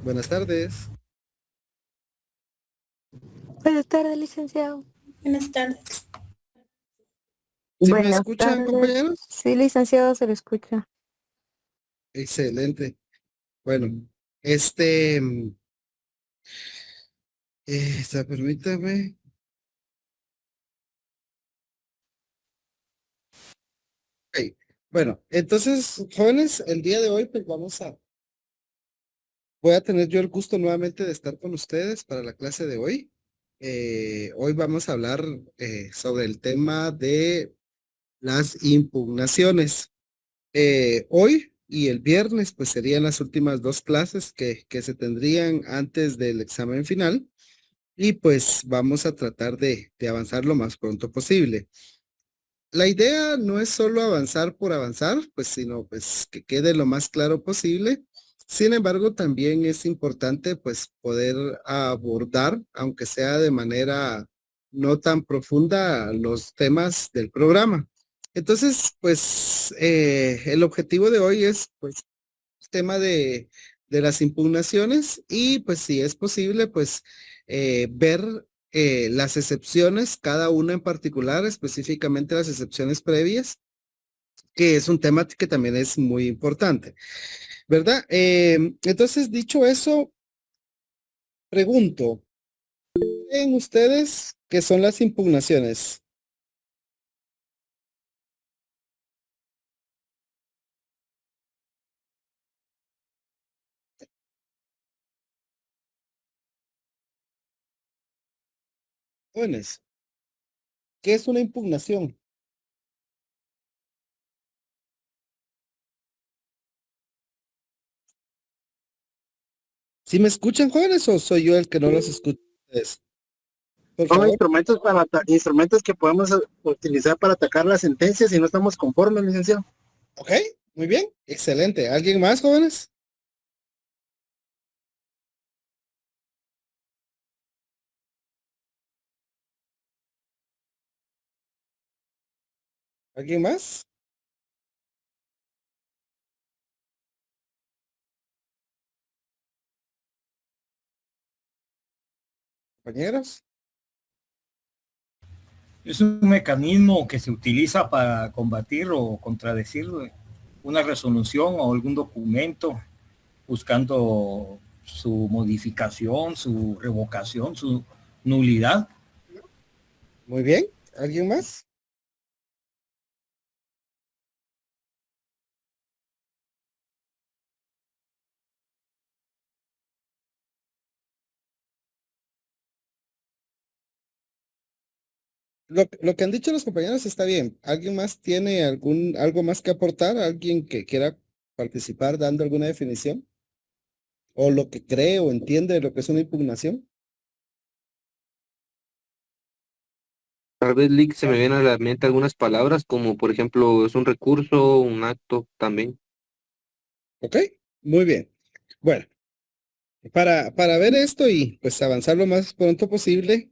Buenas tardes. Buenas tardes, licenciado. Buenas tardes. ¿Sí me Buenas escuchan, tardes. compañeros? Sí, licenciado, se lo escucha. Excelente. Bueno, este, permítame. Ok. Bueno, entonces, jóvenes, el día de hoy, pues voy a tener yo el gusto nuevamente de estar con ustedes para la clase de hoy. Hoy vamos a hablar sobre el tema de las impugnaciones. Hoy y el viernes, pues serían las últimas dos clases que se tendrían antes del examen final. Y pues vamos a tratar de avanzar lo más pronto posible. La idea no es solo avanzar por avanzar, pues sino pues que quede lo más claro posible. Sin embargo, también es importante pues poder abordar, aunque sea de manera no tan profunda, los temas del programa. Entonces, pues el objetivo de hoy es pues el tema de las impugnaciones y pues si es posible pues ver las excepciones, cada una en particular, específicamente las excepciones previas, que es un tema que también es muy importante, ¿verdad? Entonces, dicho eso, pregunto, ¿creen ustedes qué son las impugnaciones? Jóvenes, ¿qué es una impugnación? ¿Sí me escuchan, jóvenes, o soy yo el que no los escucha? Por Son favor. instrumentos que podemos utilizar para atacar las sentencias si no estamos conformes, licenciado. Ok, muy bien, excelente. ¿Alguien más, jóvenes? ¿Alguien más? Compañeros. Es un mecanismo que se utiliza para combatir o contradecir una resolución o algún documento buscando su modificación, su revocación, su nulidad. Muy bien. ¿Alguien más? Lo que han dicho los compañeros está bien. ¿Alguien más tiene algo más que aportar? ¿Alguien que quiera participar dando alguna definición? ¿O lo que cree o entiende de lo que es una impugnación? Tal vez, Lick, se me vienen a la mente algunas palabras, como por ejemplo, es un recurso, un acto también. ¿Ok? Muy bien. Bueno, para ver esto y pues avanzar lo más pronto posible,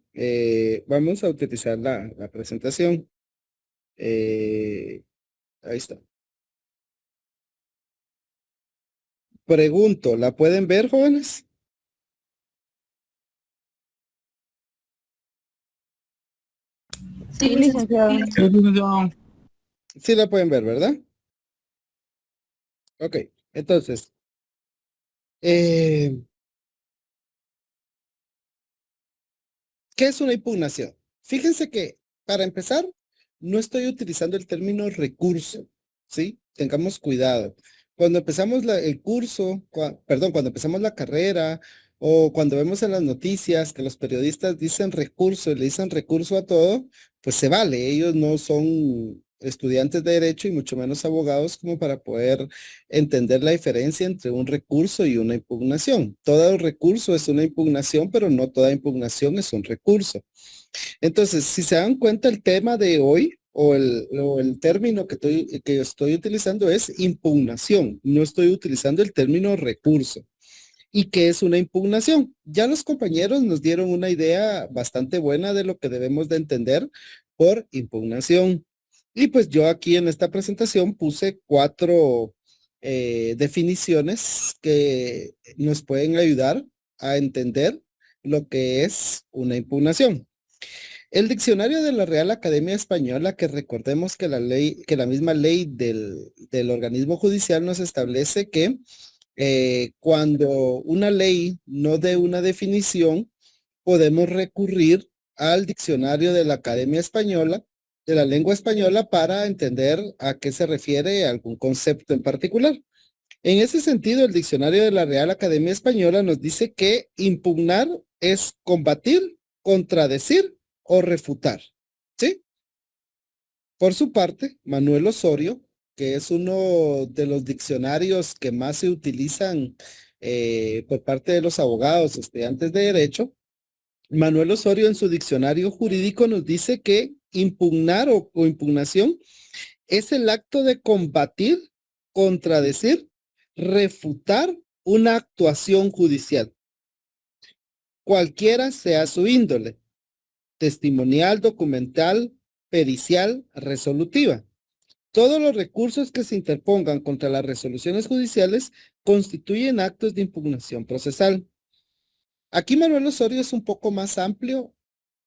vamos a utilizar la presentación. Ahí está. Pregunto, ¿la pueden ver, jóvenes? Sí, licenciado. Sí la pueden ver, ¿verdad? Ok, entonces, eh, ¿qué es una impugnación? Fíjense que, para empezar, no estoy utilizando el término recurso, ¿sí? Tengamos cuidado. Cuando empezamos el curso, perdón, cuando empezamos la carrera o cuando vemos en las noticias que los periodistas dicen recurso y le dicen recurso a todo, pues se vale. Ellos no son estudiantes de derecho y mucho menos abogados como para poder entender la diferencia entre un recurso y una impugnación. Todo recurso es una impugnación, pero no toda impugnación es un recurso. Entonces, si se dan cuenta, el tema de hoy o el término que estoy utilizando es impugnación. No estoy utilizando el término recurso. ¿Y qué es una impugnación? Ya los compañeros nos dieron una idea bastante buena de lo que debemos de entender por impugnación. Y pues yo aquí en esta presentación puse cuatro definiciones que nos pueden ayudar a entender lo que es una impugnación. El diccionario de la Real Academia Española, que recordemos que la misma ley del organismo judicial nos establece que cuando una ley no dé una definición, podemos recurrir al diccionario de la Academia Española, de la lengua española, para entender a qué se refiere algún concepto en particular. En ese sentido, el diccionario de la Real Academia Española nos dice que impugnar es combatir, contradecir o refutar, ¿sí? Por su parte, Manuel Osorio, que es uno de los diccionarios que más se utilizan por parte de los abogados, estudiantes de derecho, Manuel Osorio en su diccionario jurídico nos dice que impugnar o impugnación es el acto de combatir, contradecir, refutar una actuación judicial, cualquiera sea su índole, testimonial, documental, pericial, resolutiva. Todos los recursos que se interpongan contra las resoluciones judiciales constituyen actos de impugnación procesal. Aquí Manuel Osorio es un poco más amplio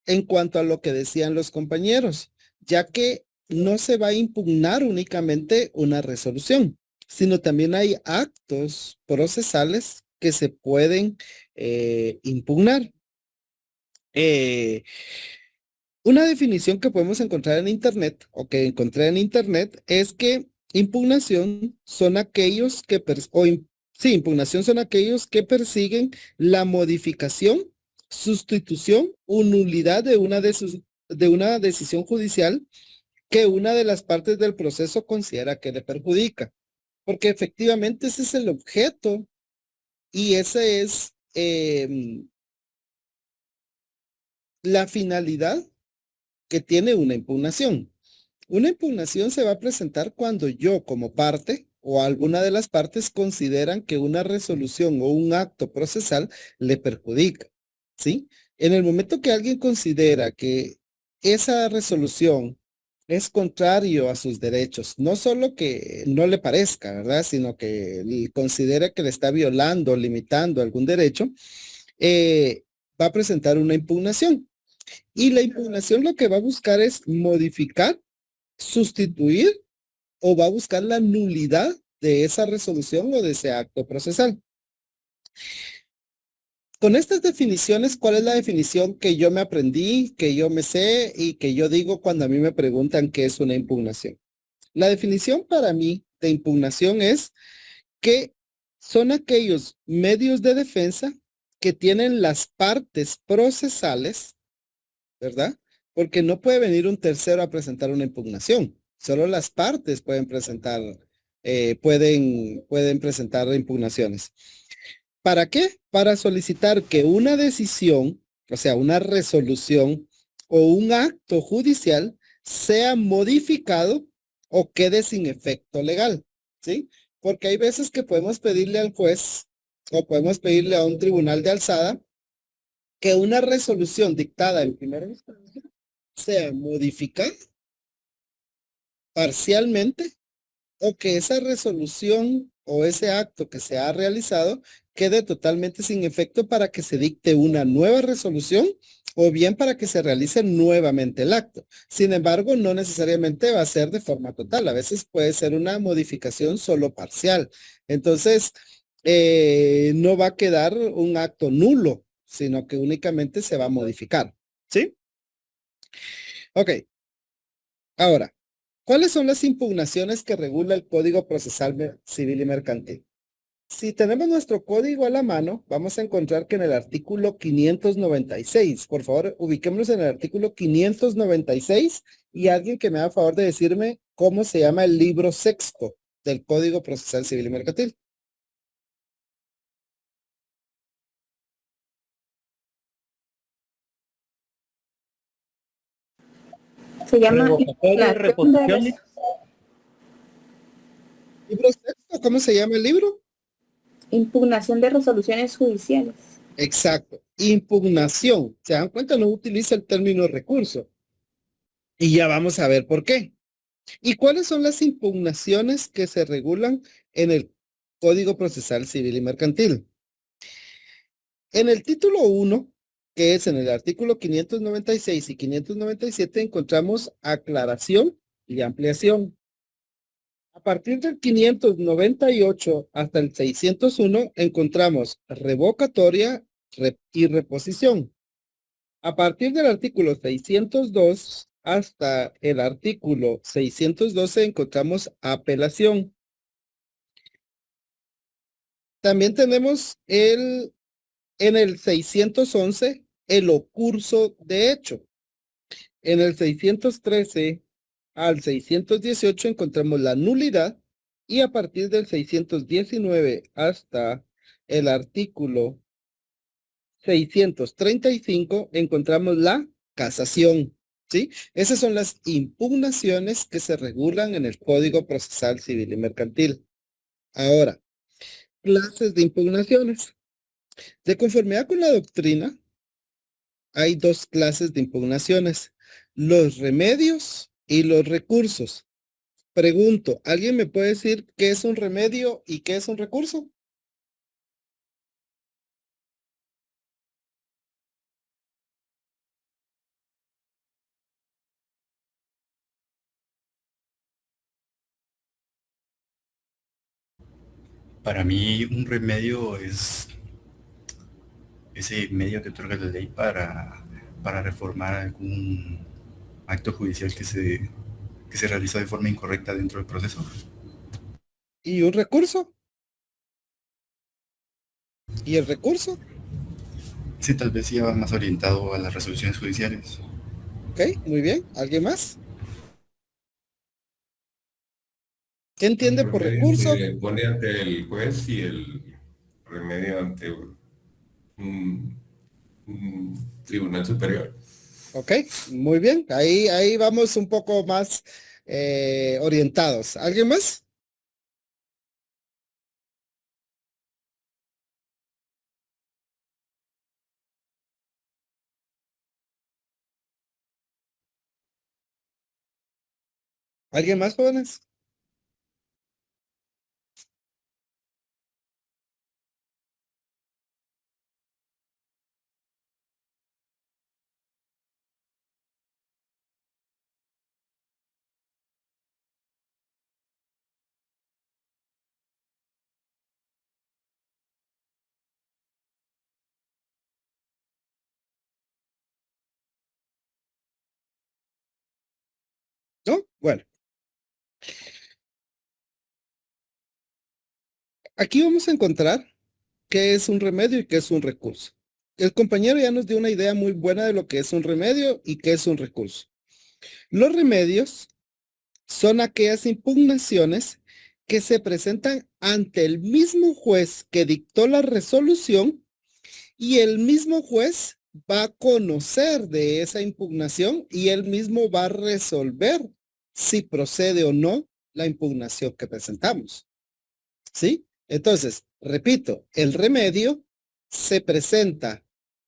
en cuanto a lo que decían los compañeros, ya que no se va a impugnar únicamente una resolución, sino también hay actos procesales que se pueden impugnar. Una definición que podemos encontrar en Internet, o que encontré en Internet, es que impugnación son aquellos que, impugnación son aquellos que persiguen la modificación, sustitución o nulidad de una decisión judicial que una de las partes del proceso considera que le perjudica. Porque efectivamente ese es el objeto y esa es la finalidad que tiene una impugnación. Una impugnación se va a presentar cuando yo como parte o alguna de las partes consideran que una resolución o un acto procesal le perjudica, ¿sí? En el momento que alguien considera que esa resolución es contrario a sus derechos, no solo que no le parezca, ¿verdad? Sino que considera que le está violando, limitando algún derecho, va a presentar una impugnación. Y la impugnación lo que va a buscar es modificar, sustituir o va a buscar la nulidad de esa resolución o de ese acto procesal. Con estas definiciones, ¿cuál es la definición que yo me aprendí, que yo me sé y que yo digo cuando a mí me preguntan qué es una impugnación? La definición para mí de impugnación es que son aquellos medios de defensa que tienen las partes procesales, ¿verdad? Porque no puede venir un tercero a presentar una impugnación. Solo las partes pueden presentar, pueden presentar impugnaciones. ¿Para qué? Para solicitar que una decisión, o sea, una resolución o un acto judicial sea modificado o quede sin efecto legal, ¿sí? Porque hay veces que podemos pedirle al juez o podemos pedirle a un tribunal de alzada que una resolución dictada en primera instancia sea modificada parcialmente o que esa resolución o ese acto que se ha realizado quede totalmente sin efecto para que se dicte una nueva resolución o bien para que se realice nuevamente el acto. Sin embargo, no necesariamente va a ser de forma total. A veces puede ser una modificación solo parcial. Entonces, no va a quedar un acto nulo, sino que únicamente se va a modificar. ¿Sí? Ok. Ahora, ¿cuáles son las impugnaciones que regula el Código Procesal Civil y Mercantil? Si tenemos nuestro código a la mano, vamos a encontrar que en el artículo 596, por favor, ubiquémonos en el artículo 596 y alguien que me haga favor de decirme cómo se llama el libro sexto del Código Procesal Civil y Mercantil. Se llama Revocatoria, reposiciones. ¿Libro sexto? ¿Cómo se llama el libro? Impugnación de resoluciones judiciales. Exacto. Impugnación. ¿Se dan cuenta? No utiliza el término recurso. Y ya vamos a ver por qué. ¿Y cuáles son las impugnaciones que se regulan en el Código Procesal Civil y Mercantil? En el título 1, que es en el artículo 596 y 597, encontramos aclaración y ampliación. A partir del 598 hasta el 601 encontramos revocatoria y reposición. A partir del artículo 602 hasta el artículo 612 encontramos apelación. También tenemos en el 611 el ocurso de hecho. En el 613 al 618 encontramos la nulidad y a partir del 619 hasta el artículo 635 encontramos la casación, ¿sí? Esas son las impugnaciones que se regulan en el Código Procesal Civil y Mercantil. Ahora, clases de impugnaciones. De conformidad con la doctrina, hay dos clases de impugnaciones, los remedios y los recursos. Pregunto, ¿alguien me puede decir qué es un remedio y qué es un recurso? Para mí un remedio es ese medio que otorga la ley para reformar algún acto judicial que se realiza de forma incorrecta dentro del proceso. ¿Y un recurso? ¿Y el recurso? Sí, tal vez ya va más orientado a las resoluciones judiciales. Ok, muy bien. ¿Alguien más? ¿Qué entiende Un por remedio recurso? se pone ante el juez y el remedio ante un tribunal superior. Ok, muy bien. Ahí vamos un poco más orientados. ¿Alguien más? ¿Alguien más, jóvenes? ¿No? Bueno, aquí vamos a encontrar qué es un remedio y qué es un recurso. El compañero ya nos dio una idea muy buena de lo que es un remedio y qué es un recurso. Los remedios son aquellas impugnaciones que se presentan ante el mismo juez que dictó la resolución y el mismo juez va a conocer de esa impugnación y él mismo va a resolver si procede o no la impugnación que presentamos. ¿Sí? Entonces, repito, el remedio se presenta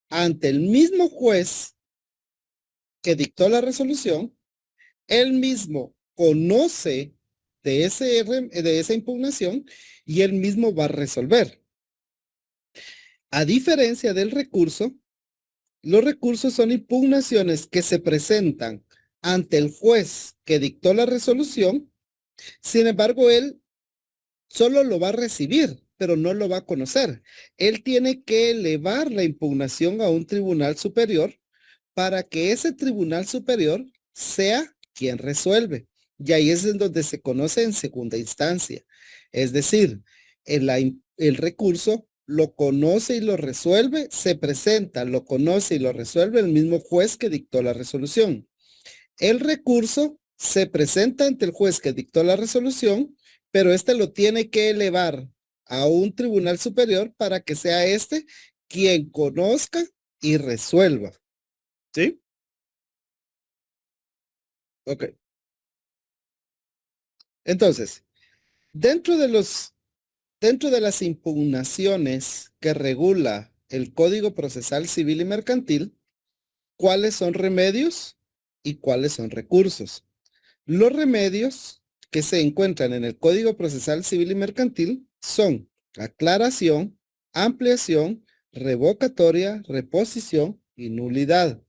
ante el mismo juez que dictó la resolución, él mismo conoce de esa impugnación y él mismo va a resolver. A diferencia del recurso, los recursos son impugnaciones que se presentan ante el juez que dictó la resolución, sin embargo, él solo lo va a recibir, pero no lo va a conocer. Él tiene que elevar la impugnación a un tribunal superior para que ese tribunal superior sea quien resuelve. Y ahí es en donde se conoce en segunda instancia. Es decir, el recurso lo conoce y lo resuelve, se presenta, lo conoce y lo resuelve el mismo juez que dictó la resolución. El recurso se presenta ante el juez que dictó la resolución, pero este lo tiene que elevar a un tribunal superior para que sea este quien conozca y resuelva. ¿Sí? Ok. Entonces, dentro de las impugnaciones que regula el Código Procesal Civil y Mercantil, ¿cuáles son remedios y cuáles son recursos? Los remedios que se encuentran en el Código Procesal Civil y Mercantil son aclaración, ampliación, revocatoria, reposición y nulidad.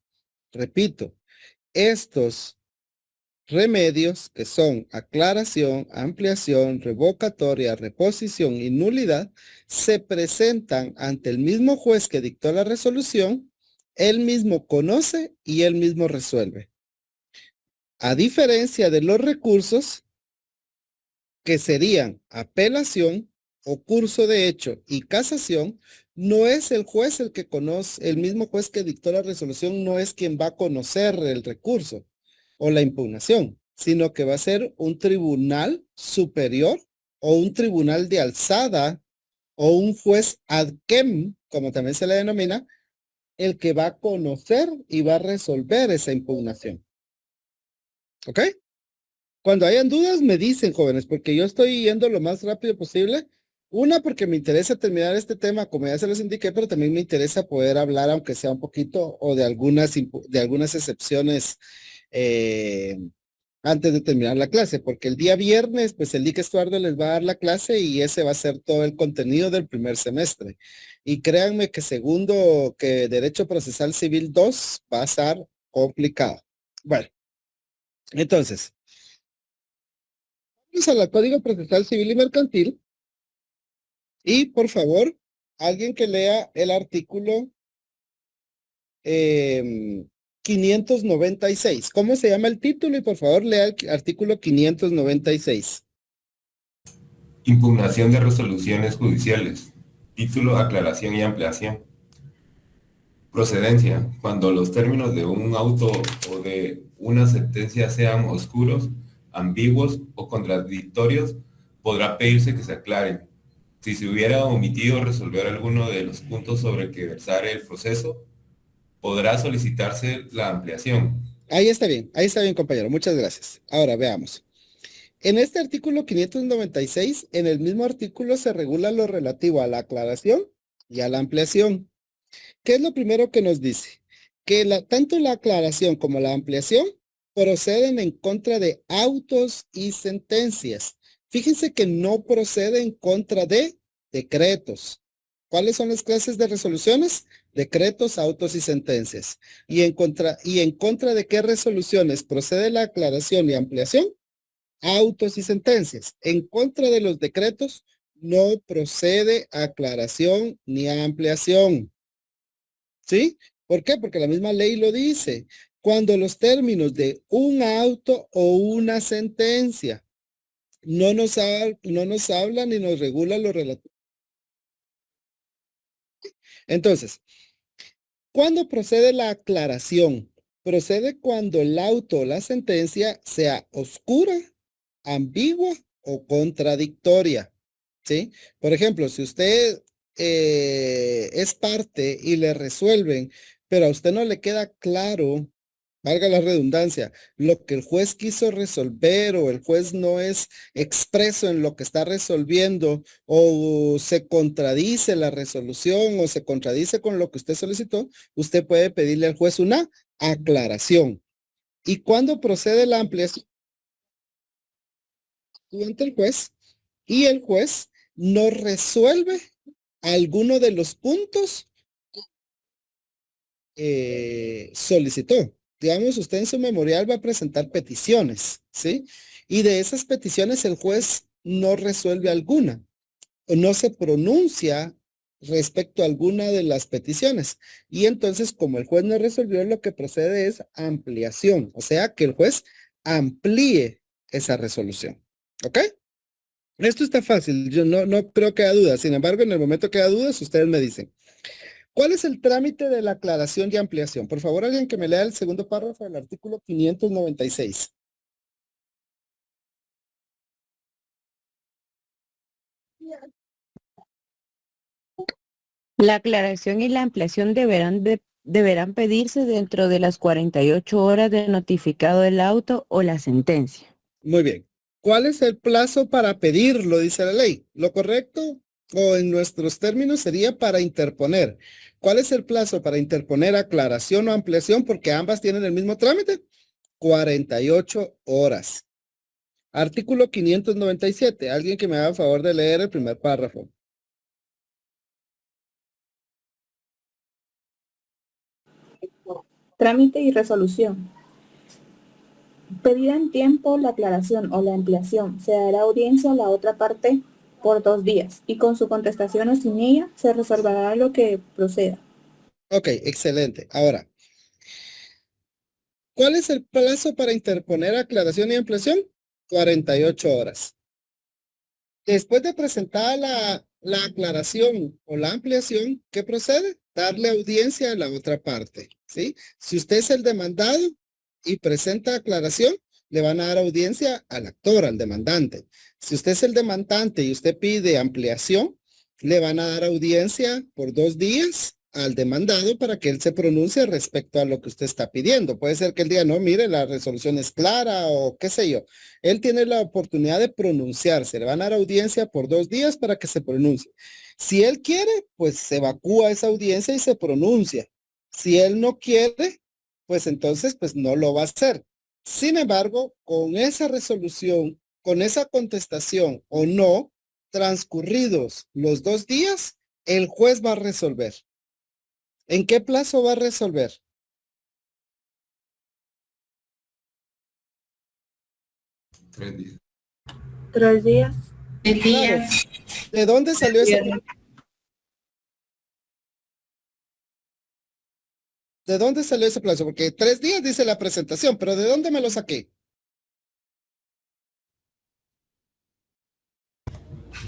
Repito, estos remedios que son aclaración, ampliación, revocatoria, reposición y nulidad se presentan ante el mismo juez que dictó la resolución, él mismo conoce y él mismo resuelve. A diferencia de los recursos que serían apelación o curso de hecho y casación, no es el juez el que conoce, el mismo juez que dictó la resolución no es quien va a conocer el recurso o la impugnación, sino que va a ser un tribunal superior o un tribunal de alzada o un juez ad quem, como también se le denomina, el que va a conocer y va a resolver esa impugnación. ¿Ok? Cuando hayan dudas me dicen, jóvenes, porque yo estoy yendo lo más rápido posible. Una, porque me interesa terminar este tema, como ya se los indiqué, pero también me interesa poder hablar, aunque sea un poquito, o de algunas excepciones antes de terminar la clase, porque el día viernes, pues el Lic Estuardo les va a dar la clase y ese va a ser todo el contenido del primer semestre. Y créanme que segundo, que Derecho Procesal Civil 2 va a estar complicado. Bueno, entonces, vamos al Código Procesal Civil y Mercantil. Y por favor, alguien que lea el artículo 596. ¿Cómo se llama el título? Y por favor, lea el artículo 596. Impugnación de resoluciones judiciales. Título, aclaración y ampliación. Procedencia. Cuando los términos de un auto o de una sentencia sean oscuros, ambiguos o contradictorios, podrá pedirse que se aclaren. Si se hubiera omitido resolver alguno de los puntos sobre que versar el proceso, podrá solicitarse la ampliación. Ahí está bien, compañero. Muchas gracias. Ahora veamos. En este artículo 596, en el mismo artículo se regula lo relativo a la aclaración y a la ampliación. ¿Qué es lo primero que nos dice? Que tanto la aclaración como la ampliación proceden en contra de autos y sentencias. Fíjense que no procede en contra de decretos. ¿Cuáles son las clases de resoluciones? Decretos, autos y sentencias. ¿Y en contra de qué resoluciones procede la aclaración y ampliación? Autos y sentencias. En contra de los decretos no procede aclaración ni ampliación. ¿Sí? ¿Por qué? Porque la misma ley lo dice. Cuando los términos de un auto o una sentencia no nos habla ni nos regula lo relativo. Entonces, ¿cuándo procede la aclaración? Procede cuando el auto o la sentencia sea oscura, ambigua o contradictoria. ¿Sí? Por ejemplo, si usted es parte y le resuelven, pero a usted no le queda claro, valga la redundancia, lo que el juez quiso resolver o el juez no es expreso en lo que está resolviendo o se contradice la resolución o se contradice con lo que usted solicitó, usted puede pedirle al juez una aclaración. ¿Y cuándo procede la ampliación? Ante el juez y el juez no resuelve alguno de los puntos solicitó. Digamos, usted en su memorial va a presentar peticiones, ¿sí? Y de esas peticiones el juez no resuelve alguna o no se pronuncia respecto a alguna de las peticiones. Y entonces, como el juez no resolvió, lo que procede es ampliación, o sea, que el juez amplíe esa resolución. ¿Ok? Esto está fácil, yo no creo que haya dudas. Sin embargo, en el momento que haya dudas, ustedes me dicen. ¿Cuál es el trámite de la aclaración y ampliación? Por favor, alguien que me lea el segundo párrafo del artículo 596. La aclaración y la ampliación deberán pedirse dentro de las 48 horas de notificado del auto o la sentencia. Muy bien. ¿Cuál es el plazo para pedirlo? Dice la ley. ¿Lo correcto? O en nuestros términos sería para interponer. ¿Cuál es el plazo para interponer aclaración o ampliación? Porque ambas tienen el mismo trámite. 48 horas. Artículo 597. Alguien que me haga favor de leer el primer párrafo. Trámite y resolución. Pedida en tiempo la aclaración o la ampliación, se dará audiencia a la otra parte por 2 días y con su contestación o sin ella se resolverá lo que proceda. Ok, excelente. Ahora, ¿cuál es el plazo para interponer aclaración y ampliación? 48 horas. Después de presentar la aclaración o la ampliación, ¿qué procede? Darle audiencia a la otra parte, ¿sí? Si usted es el demandado y presenta aclaración, le van a dar audiencia al actor, al demandante. Si usted es el demandante y usted pide ampliación, le van a dar audiencia por 2 días al demandado para que él se pronuncie respecto a lo que usted está pidiendo. Puede ser que él diga, no, mire, la resolución es clara o qué sé yo. Él tiene la oportunidad de pronunciarse. Le van a dar audiencia por 2 días para que se pronuncie. Si él quiere, pues se evacúa esa audiencia y se pronuncia. Si él no quiere, pues entonces pues no lo va a hacer. Sin embargo, con esa resolución, con esa contestación o no, transcurridos los 2 días, el juez va a resolver. ¿En qué plazo va a resolver? Tres días. 3 días. Claro. ¿De dónde salió ese plazo? ¿De dónde salió ese plazo? Porque 3 días dice la presentación, pero ¿de dónde me lo saqué?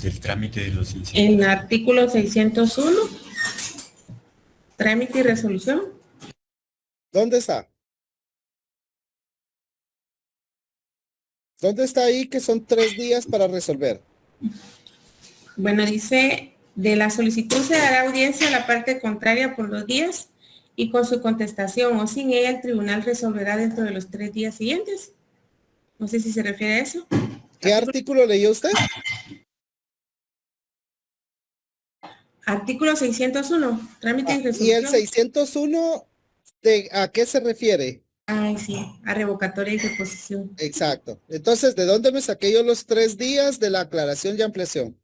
Del trámite de los incisos. En artículo 601, trámite y resolución. ¿Dónde está? ¿Dónde está ahí que son 3 días para resolver? Bueno, dice, de la solicitud se dará audiencia a la parte contraria por 2 días y con su contestación o sin ella el tribunal resolverá dentro de los 3 días siguientes. No sé si se refiere a eso. ¿Qué artículo leyó usted? Artículo 601, trámite y ¿Y resolución. el 601 a qué se refiere? Ay, sí, a revocatoria y reposición. Exacto. Entonces, ¿de dónde me saqué yo los 3 días de la aclaración y ampliación?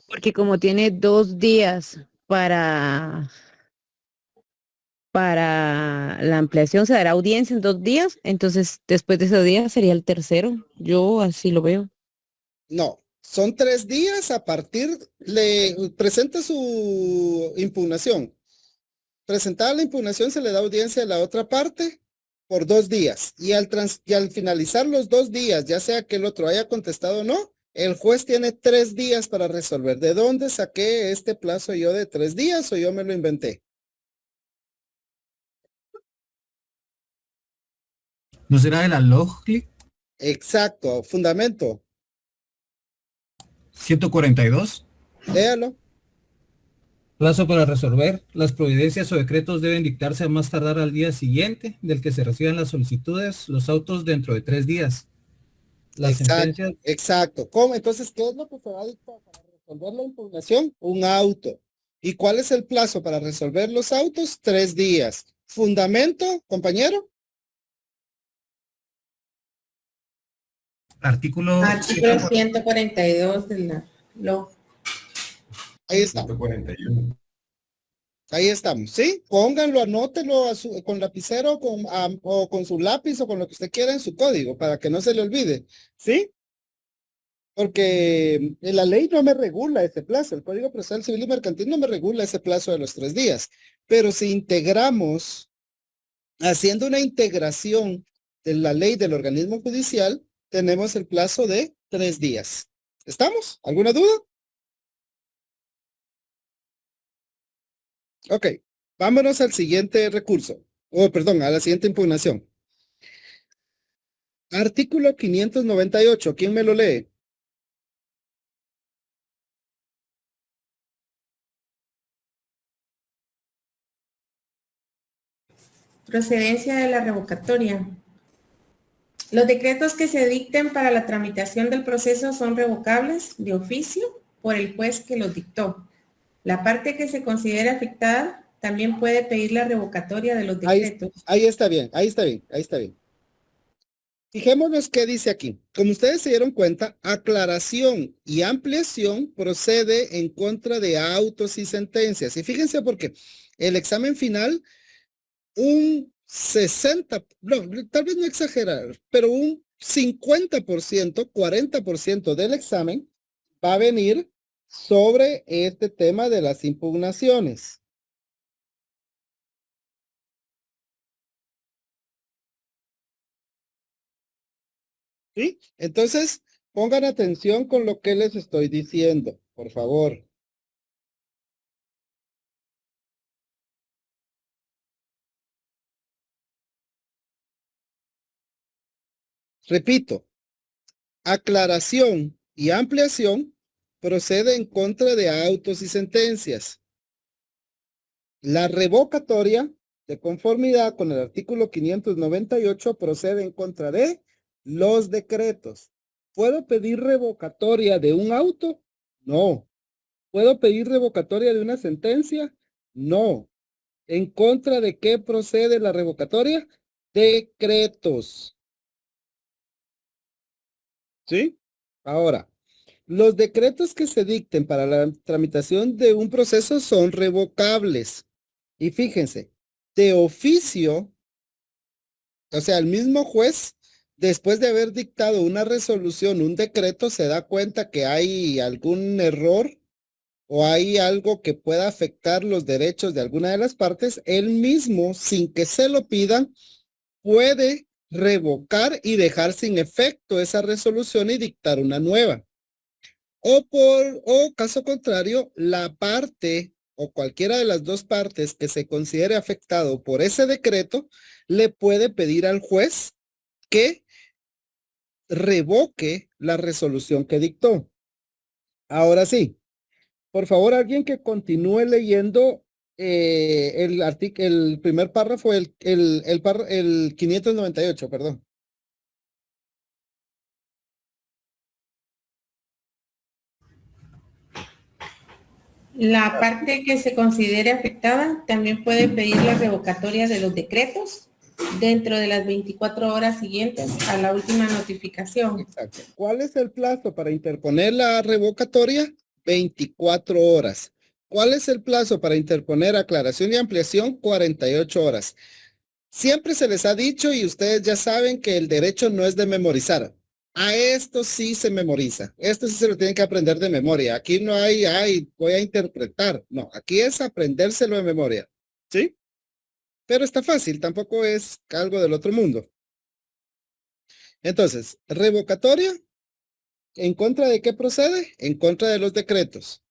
Porque como tiene 2 días para la ampliación, se dará audiencia en 2 días, entonces después de ese día sería el tercero. Yo así lo veo. No, son 3 días a partir, le presenta su impugnación. Presentada la impugnación se le da audiencia a la otra parte por 2 días. Y al finalizar los 2 días, ya sea que el otro haya contestado o no, el juez tiene 3 días para resolver. ¿De dónde saqué este plazo yo de 3 días o yo me lo inventé? ¿No será de la LOGLIC Exacto, fundamento. 142? Léalo. Plazo para resolver. Las providencias o decretos deben dictarse a más tardar al día siguiente del que se reciban las solicitudes, los autos dentro de 3 días. Las sentencias. Exacto. ¿Cómo? Entonces, ¿qué es lo que se va a dictar para resolver la impugnación? Un auto. ¿Y cuál es el plazo para resolver los autos? 3 días. Fundamento, compañero. Artículo 142 de la LOG. Ahí está. 141. Ahí estamos, ¿sí? Pónganlo, anótelo con lapicero o con su lápiz o con lo que usted quiera en su código para que no se le olvide, ¿sí? Porque la ley no me regula ese plazo, el Código Procesal Civil y Mercantil no me regula ese plazo de los 3 días, pero si integramos, haciendo una integración de la ley del organismo judicial, tenemos el plazo de 3 días. ¿Estamos? ¿Alguna duda? Ok, vámonos al siguiente recurso. Perdón, a la siguiente impugnación. Artículo 598. ¿Quién me lo lee? Procedencia de la revocatoria. Los decretos que se dicten para la tramitación del proceso son revocables de oficio por el juez que los dictó. La parte que se considere afectada también puede pedir la revocatoria de los decretos. Ahí está bien, ahí está bien, ahí está bien. Fijémonos qué dice aquí. Como ustedes se dieron cuenta, aclaración y ampliación procede en contra de autos y sentencias. Y fíjense porque el examen final, un 60, no, tal vez no exagerar, pero un 50%, 40% del examen va a venir sobre este tema de las impugnaciones. ¿Sí? Entonces, pongan atención con lo que les estoy diciendo, por favor. Repito, aclaración y ampliación procede en contra de autos y sentencias. La revocatoria de conformidad con el artículo 598 procede en contra de los decretos. ¿Puedo pedir revocatoria de un auto? No. ¿Puedo pedir revocatoria de una sentencia? No. ¿En contra de qué procede la revocatoria? Decretos. ¿Sí? Ahora, los decretos que se dicten para la tramitación de un proceso son revocables. Y fíjense, de oficio, o sea, el mismo juez, después de haber dictado una resolución, un decreto, se da cuenta que hay algún error o hay algo que pueda afectar los derechos de alguna de las partes, él mismo, sin que se lo pidan, puede revocar y dejar sin efecto esa resolución y dictar una nueva. O caso contrario, la parte o cualquiera de las dos partes que se considere afectado por ese decreto, le puede pedir al juez que revoque la resolución que dictó. Ahora sí, por favor, alguien que continúe leyendo el primer párrafo, el 598, perdón. La parte que se considere afectada también puede pedir la revocatoria de los decretos dentro de las 24 horas siguientes a la última notificación. Exacto. ¿Cuál es el plazo para interponer la revocatoria? 24 horas. ¿Cuál es el plazo para interponer aclaración y ampliación? 48 horas. Siempre se les ha dicho y ustedes ya saben que el derecho no es de memorizar. A esto sí se memoriza. Esto sí se lo tienen que aprender de memoria. Aquí no hay, voy a interpretar. No, aquí es aprendérselo de memoria. ¿Sí? Pero está fácil, tampoco es algo del otro mundo. Entonces, revocatoria, ¿en contra de qué procede? En contra de los decretos.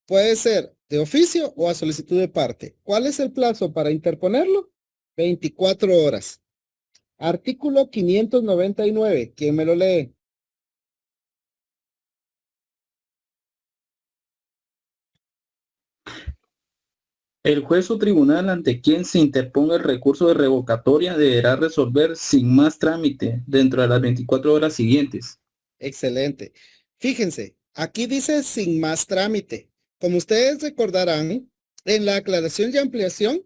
Puede ser de oficio o a solicitud de parte. ¿Cuál es el plazo para interponerlo? 24 horas. Artículo 599. ¿Quién me lo lee? El juez o tribunal ante quien se interponga el recurso de revocatoria deberá resolver sin más trámite dentro de las 24 horas siguientes. Excelente. Fíjense, aquí dice sin más trámite. Como ustedes recordarán, en la aclaración y ampliación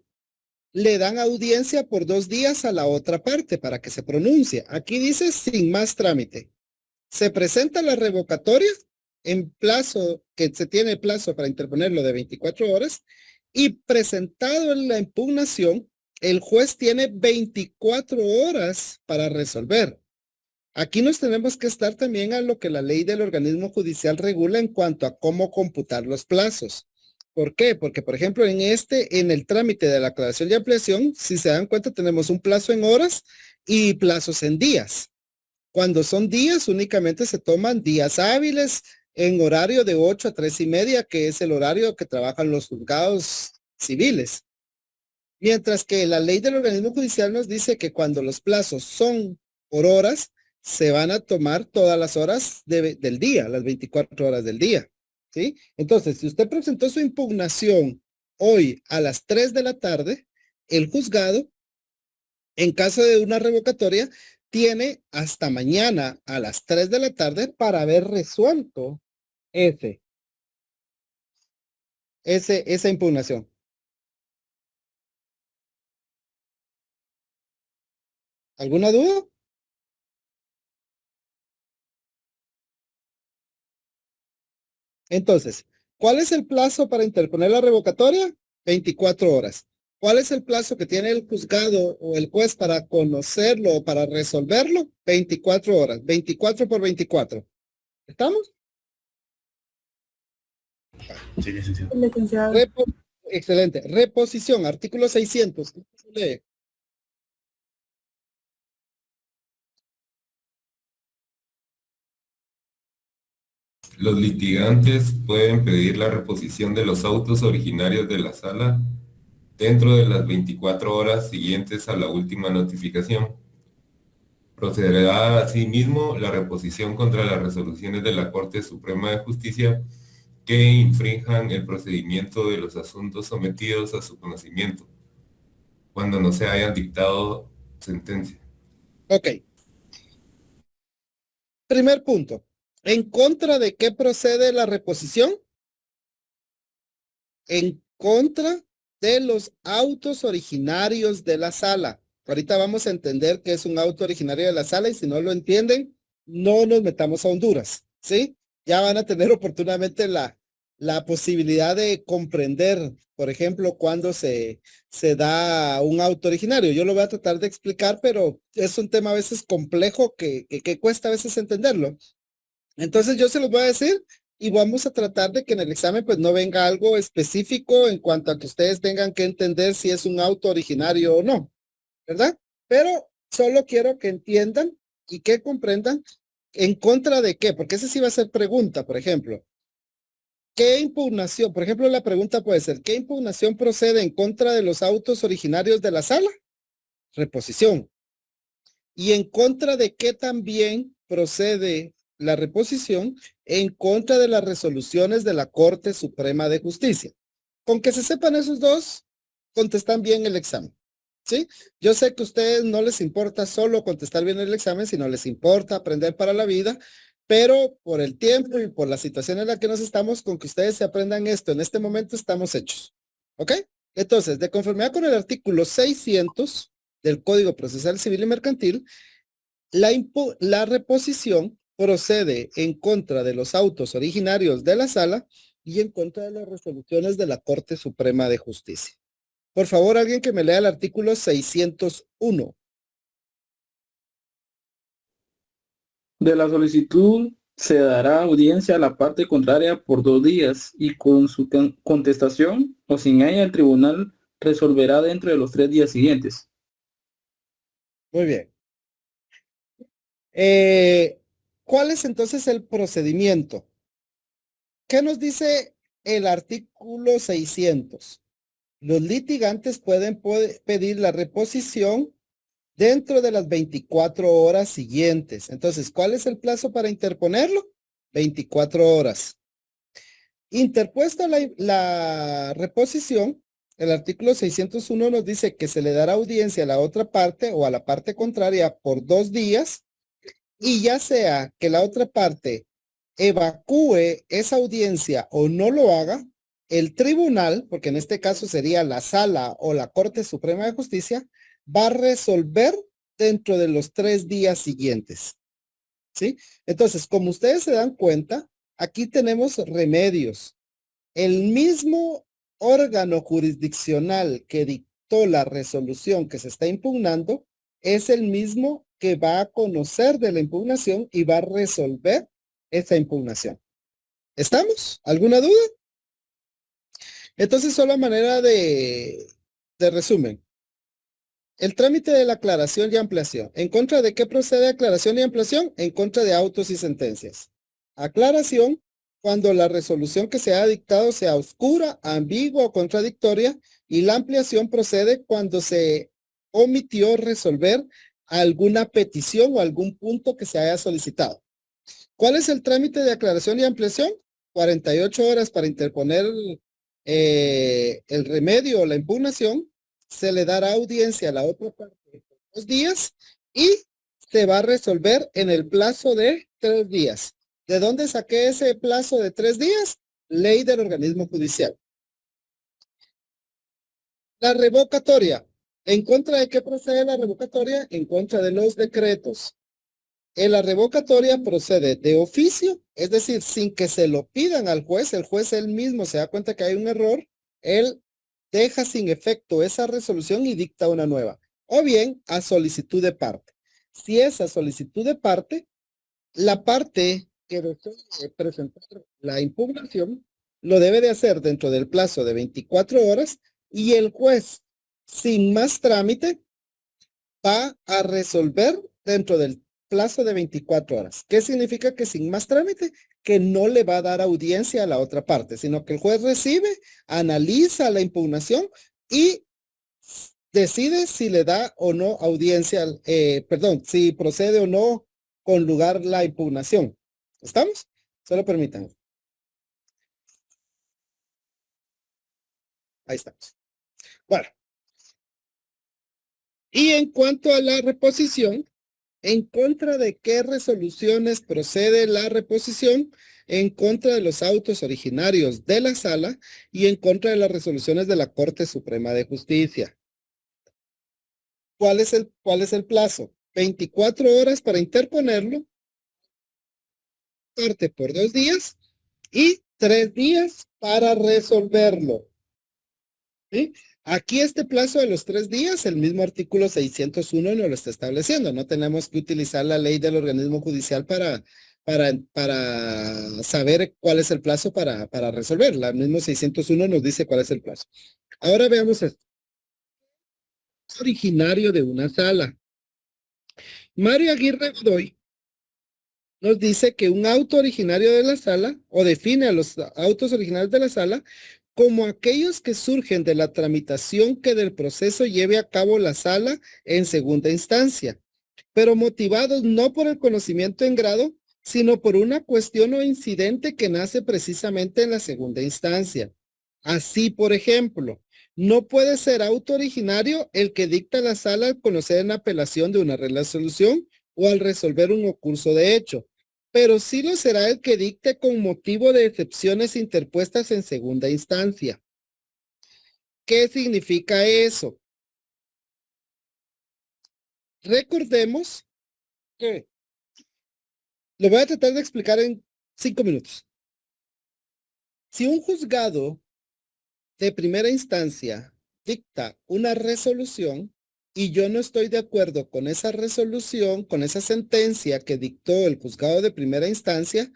le dan audiencia por 2 días a la otra parte para que se pronuncie. Aquí dice sin más trámite. Se presenta la revocatoria en plazo, que se tiene plazo para interponerlo de 24 horas, y presentado en la impugnación, el juez tiene 24 horas para resolver. Aquí nos tenemos que estar también a lo que la ley del organismo judicial regula en cuanto a cómo computar los plazos. ¿Por qué? Porque, por ejemplo, en el trámite de la aclaración y ampliación, si se dan cuenta, tenemos un plazo en horas y plazos en días. Cuando son días, únicamente se toman días hábiles en horario de 8 a 3:30, que es el horario que trabajan los juzgados civiles. Mientras que la ley del organismo judicial nos dice que cuando los plazos son por horas, se van a tomar todas las horas del día, las 24 horas del día. ¿Sí? Entonces, si usted presentó su impugnación hoy a las 3 de la tarde, el juzgado, en caso de una revocatoria, tiene hasta mañana a las 3 de la tarde para haber resuelto esa impugnación. ¿Alguna duda? Entonces, ¿cuál es el plazo para interponer la revocatoria? 24 horas. ¿Cuál es el plazo que tiene el juzgado o el juez para conocerlo o para resolverlo? 24 horas. 24 por 24. ¿Estamos? Sí, licenciado. Licenciado. Excelente. Reposición, artículo 600. Lee. Los litigantes pueden pedir la reposición de los autos originarios de la sala dentro de las 24 horas siguientes a la última notificación. Procederá asimismo la reposición contra las resoluciones de la Corte Suprema de Justicia que infrinjan el procedimiento de los asuntos sometidos a su conocimiento, cuando no se hayan dictado sentencia. Ok. Primer punto. ¿En contra de qué procede la reposición? En contra de los autos originarios de la sala. Ahorita vamos a entender qué es un auto originario de la sala y si no lo entienden, no nos metamos a Honduras, ¿sí? Ya van a tener oportunamente la posibilidad de comprender, por ejemplo, cuando se da un auto originario. Yo lo voy a tratar de explicar, pero es un tema a veces complejo que cuesta a veces entenderlo. Entonces yo se los voy a decir y vamos a tratar de que en el examen pues no venga algo específico en cuanto a que ustedes tengan que entender si es un auto originario o no, ¿verdad? Pero solo quiero que entiendan y que comprendan en contra de qué, porque ese sí va a ser pregunta, por ejemplo. ¿Qué impugnación? Por ejemplo, la pregunta puede ser, ¿qué impugnación procede en contra de los autos originarios de la sala? Reposición. ¿Y en contra de qué también procede la reposición? En contra de las resoluciones de la Corte Suprema de Justicia. Con que se sepan esos dos, contestan bien el examen, ¿sí? Yo sé que a ustedes no les importa solo contestar bien el examen, sino les importa aprender para la vida, pero por el tiempo y por la situación en la que nos estamos, con que ustedes se aprendan esto en este momento, estamos hechos, ¿ok? Entonces, de conformidad con el artículo 600 del Código Procesal Civil y Mercantil, la reposición procede en contra de los autos originarios de la sala y en contra de las resoluciones de la Corte Suprema de Justicia. Por favor, alguien que me lea el artículo 601. De la solicitud se dará audiencia a la parte contraria por 2 días y con su contestación o sin ella el tribunal resolverá dentro de los 3 días siguientes. Muy bien. ¿Cuál es entonces el procedimiento? ¿Qué nos dice el artículo 600? Los litigantes pueden pedir la reposición dentro de las 24 horas siguientes. Entonces, ¿cuál es el plazo para interponerlo? 24 horas. Interpuesta la reposición, el artículo 601 nos dice que se le dará audiencia a la otra parte o a la parte contraria por 2 días y ya sea que la otra parte evacúe esa audiencia o no lo haga, el tribunal, porque en este caso sería la sala o la Corte Suprema de Justicia, va a resolver dentro de los 3 días siguientes. ¿Sí? Entonces, como ustedes se dan cuenta, aquí tenemos remedios. El mismo órgano jurisdiccional que dictó la resolución que se está impugnando es el mismo que va a conocer de la impugnación y va a resolver esa impugnación. ¿Estamos? ¿Alguna duda? Entonces, solo a manera de resumen. El trámite de la aclaración y ampliación. ¿En contra de qué procede aclaración y ampliación? En contra de autos y sentencias. Aclaración, cuando la resolución que se ha dictado sea oscura, ambigua o contradictoria, y la ampliación procede cuando se omitió resolver alguna petición o algún punto que se haya solicitado. ¿Cuál es el trámite de aclaración y ampliación? 48 horas para interponer el remedio o la impugnación. Se le dará audiencia a la otra parte por 2 días y se va a resolver en el plazo de 3 días. ¿De dónde saqué ese plazo de 3 días? Ley del organismo judicial. La revocatoria. ¿En contra de qué procede la revocatoria? En contra de los decretos. En la revocatoria procede de oficio, es decir, sin que se lo pidan al juez, el juez él mismo se da cuenta que hay un error, él deja sin efecto esa resolución y dicta una nueva. O bien a solicitud de parte. Si es a solicitud de parte, la parte que desee presentar la impugnación lo debe de hacer dentro del plazo de 24 horas y el juez, sin más trámite, va a resolver dentro del plazo de 24 horas. ¿Qué significa que sin más trámite? Que no le va a dar audiencia a la otra parte, sino que el juez recibe, analiza la impugnación y decide si le da o no audiencia, si procede o no con lugar la impugnación. ¿Estamos? Solo permítanme. Ahí estamos. Bueno. Y en cuanto a la reposición, ¿en contra de qué resoluciones procede la reposición? En contra de los autos originarios de la sala y en contra de las resoluciones de la Corte Suprema de Justicia. ¿Cuál es el plazo? 24 horas para interponerlo, parte por 2 días y 3 días para resolverlo. ¿Sí? Aquí este plazo de los 3 días, el mismo artículo 601 nos lo está estableciendo. No tenemos que utilizar la ley del organismo judicial para saber cuál es el plazo para resolver. El mismo 601 nos dice cuál es el plazo. Ahora veamos esto. Originario de una sala. Mario Aguirre Godoy nos dice que un auto originario de la sala, o define a los autos originarios de la sala, como aquellos que surgen de la tramitación que del proceso lleve a cabo la sala en segunda instancia, pero motivados no por el conocimiento en grado, sino por una cuestión o incidente que nace precisamente en la segunda instancia. Así, por ejemplo, no puede ser auto originario el que dicta la sala al conocer en apelación de una resolución o al resolver un ocurso de hecho, pero sí lo será el que dicte con motivo de excepciones interpuestas en segunda instancia. ¿Qué significa eso? Recordemos que lo voy a tratar de explicar en 5 minutos. Si un juzgado de primera instancia dicta una resolución y yo no estoy de acuerdo con esa resolución, con esa sentencia que dictó el juzgado de primera instancia,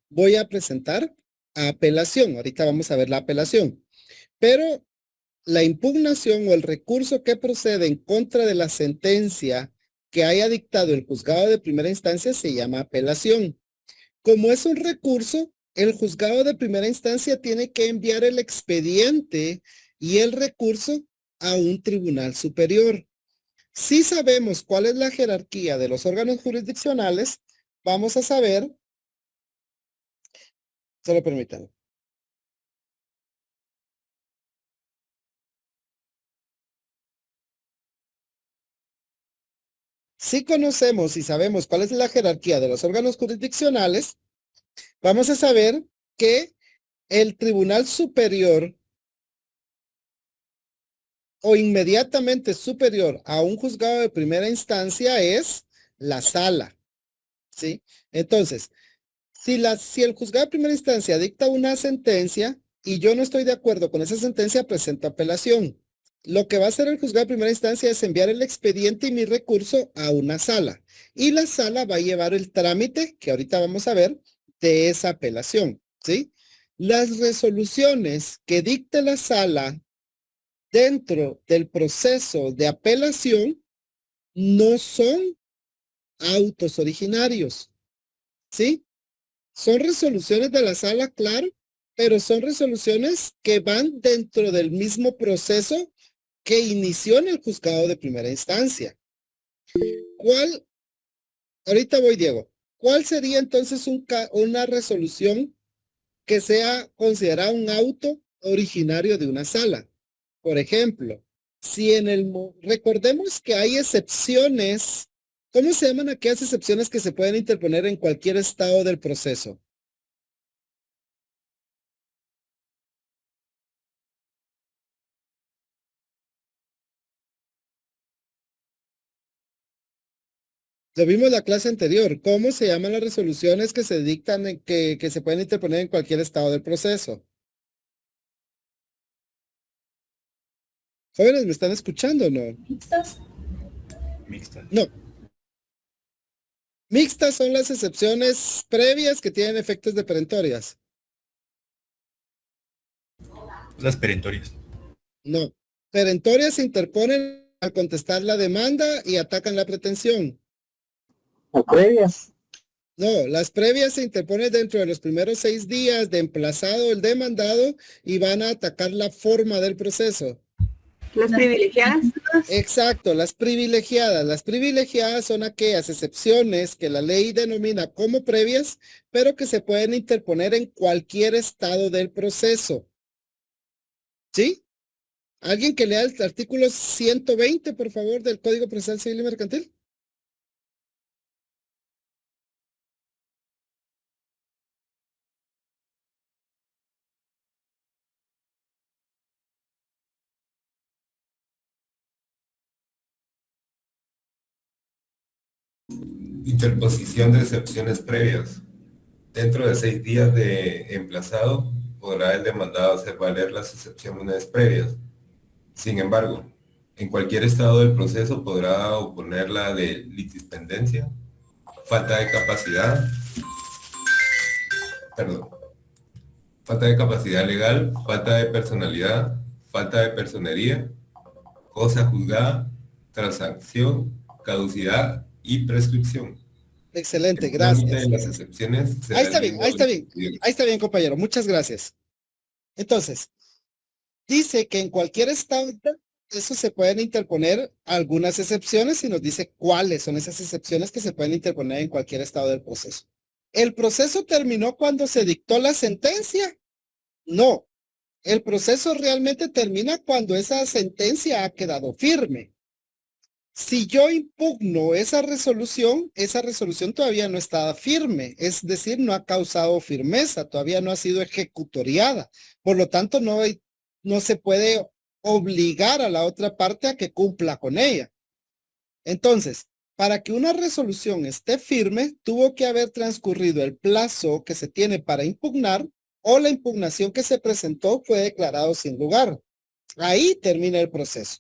voy a presentar apelación. Ahorita vamos a ver la apelación. Pero la impugnación o el recurso que procede en contra de la sentencia que haya dictado el juzgado de primera instancia se llama apelación. Como es un recurso, el juzgado de primera instancia tiene que enviar el expediente y el recurso a un tribunal superior. Si sabemos cuál es la jerarquía de los órganos jurisdiccionales, vamos a saber, solo permítanme. Si conocemos y sabemos cuál es la jerarquía de los órganos jurisdiccionales, vamos a saber que el tribunal superior o inmediatamente superior a un juzgado de primera instancia es la sala, ¿sí? Entonces, si el juzgado de primera instancia dicta una sentencia y yo no estoy de acuerdo con esa sentencia, presento apelación. Lo que va a hacer el juzgado de primera instancia es enviar el expediente y mi recurso a una sala. Y la sala va a llevar el trámite, que ahorita vamos a ver, de esa apelación, ¿sí? Las resoluciones que dicte la sala dentro del proceso de apelación no son autos originarios, ¿sí? Son resoluciones de la sala, claro, pero son resoluciones que van dentro del mismo proceso que inició en el juzgado de primera instancia. Ahorita voy, Diego, ¿cuál sería entonces una resolución que sea considerada un auto originario de una sala? Por ejemplo, si recordemos que hay excepciones, ¿cómo se llaman aquellas excepciones que se pueden interponer en cualquier estado del proceso? Lo vimos la clase anterior. ¿Cómo se llaman las resoluciones que se dictan, que se pueden interponer en cualquier estado del proceso? Jóvenes, ¿me están escuchando o no? ¿Mixtas? Mixta. No. Mixtas son las excepciones previas que tienen efectos de perentorias. Las perentorias. No. Perentorias se interponen al contestar la demanda y atacan la pretensión. O previas. No, las previas se interponen dentro de los primeros 6 días de emplazado el demandado y van a atacar la forma del proceso. Las privilegiadas. Exacto, las privilegiadas. Las privilegiadas son aquellas excepciones que la ley denomina como previas, pero que se pueden interponer en cualquier estado del proceso. ¿Sí? ¿Alguien que lea el artículo 120, por favor, del Código Procesal Civil y Mercantil? Interposición de excepciones previas. Dentro de 6 días de emplazado, podrá el demandado hacer valer las excepciones previas. Sin embargo, en cualquier estado del proceso podrá oponer la de litispendencia, falta de capacidad legal, falta de personalidad, falta de personería, cosa juzgada, transacción, caducidad y prescripción. Excelente, El trámite gracias. de las excepciones será Ahí está el bien, mismo ahí está del bien. procedimiento. Ahí está bien, compañero. Muchas gracias. Entonces, dice que en cualquier estado, eso se pueden interponer algunas excepciones y nos dice cuáles son esas excepciones que se pueden interponer en cualquier estado del proceso. ¿El proceso terminó cuando se dictó la sentencia? No. El proceso realmente termina cuando esa sentencia ha quedado firme. Si yo impugno esa resolución todavía no está firme, es decir, no ha causado firmeza, todavía no ha sido ejecutoriada. Por lo tanto, no se puede obligar a la otra parte a que cumpla con ella. Entonces, para que una resolución esté firme, tuvo que haber transcurrido el plazo que se tiene para impugnar o la impugnación que se presentó fue declarado sin lugar. Ahí termina el proceso.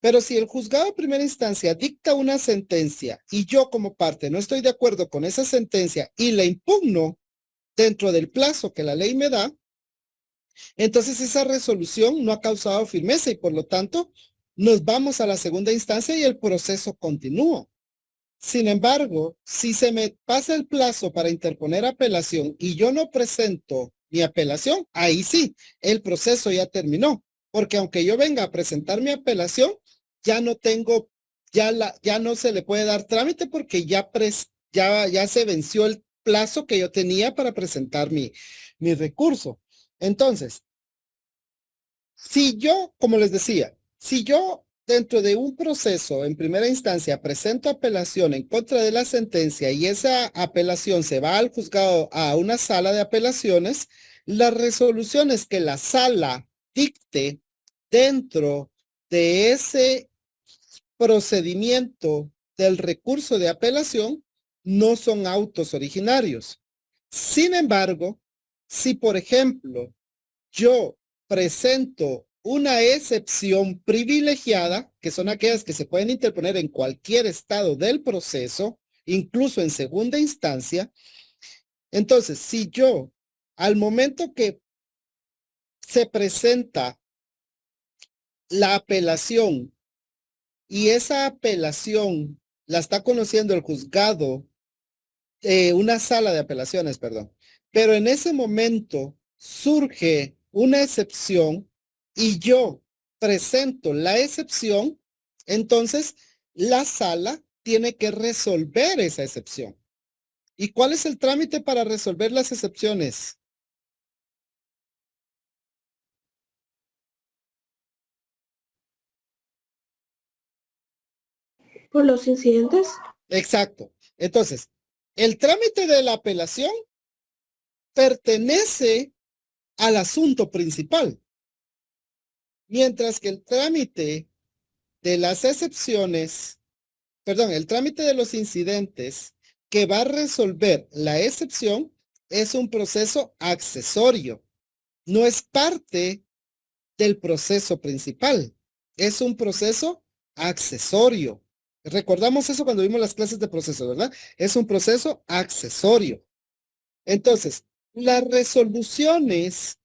Pero si el juzgado de primera instancia dicta una sentencia y yo como parte no estoy de acuerdo con esa sentencia y la impugno dentro del plazo que la ley me da, entonces esa resolución no ha causado firmeza y por lo tanto nos vamos a la segunda instancia y el proceso continúa. Sin embargo, si se me pasa el plazo para interponer apelación y yo no presento mi apelación, ahí sí, el proceso ya terminó. Porque aunque yo venga a presentar mi apelación, ya no tengo, ya no se le puede dar trámite porque ya se venció el plazo que yo tenía para presentar mi recurso. Entonces, si yo, como les decía, si yo dentro de un proceso en primera instancia presento apelación en contra de la sentencia y esa apelación se va al juzgado a una sala de apelaciones, las resoluciones que la sala dicte dentro de ese procedimiento del recurso de apelación no son autos originarios. Sin embargo, si por ejemplo yo presento una excepción privilegiada, que son aquellas que se pueden interponer en cualquier estado del proceso, incluso en segunda instancia, entonces si yo al momento que se presenta la apelación y esa apelación la está conociendo el juzgado, una sala de apelaciones, perdón, pero en ese momento surge una excepción y yo presento la excepción, entonces la sala tiene que resolver esa excepción. ¿Y cuál es el trámite para resolver las excepciones? Por los incidentes. Exacto. Entonces, el trámite de la apelación pertenece al asunto principal, mientras que el trámite de las excepciones perdón, el trámite de los incidentes que va a resolver la excepción es un proceso accesorio. No es parte del proceso principal. Es un proceso accesorio. Recordamos eso cuando vimos las clases de proceso, ¿verdad? Es un proceso accesorio. Entonces, las resoluciones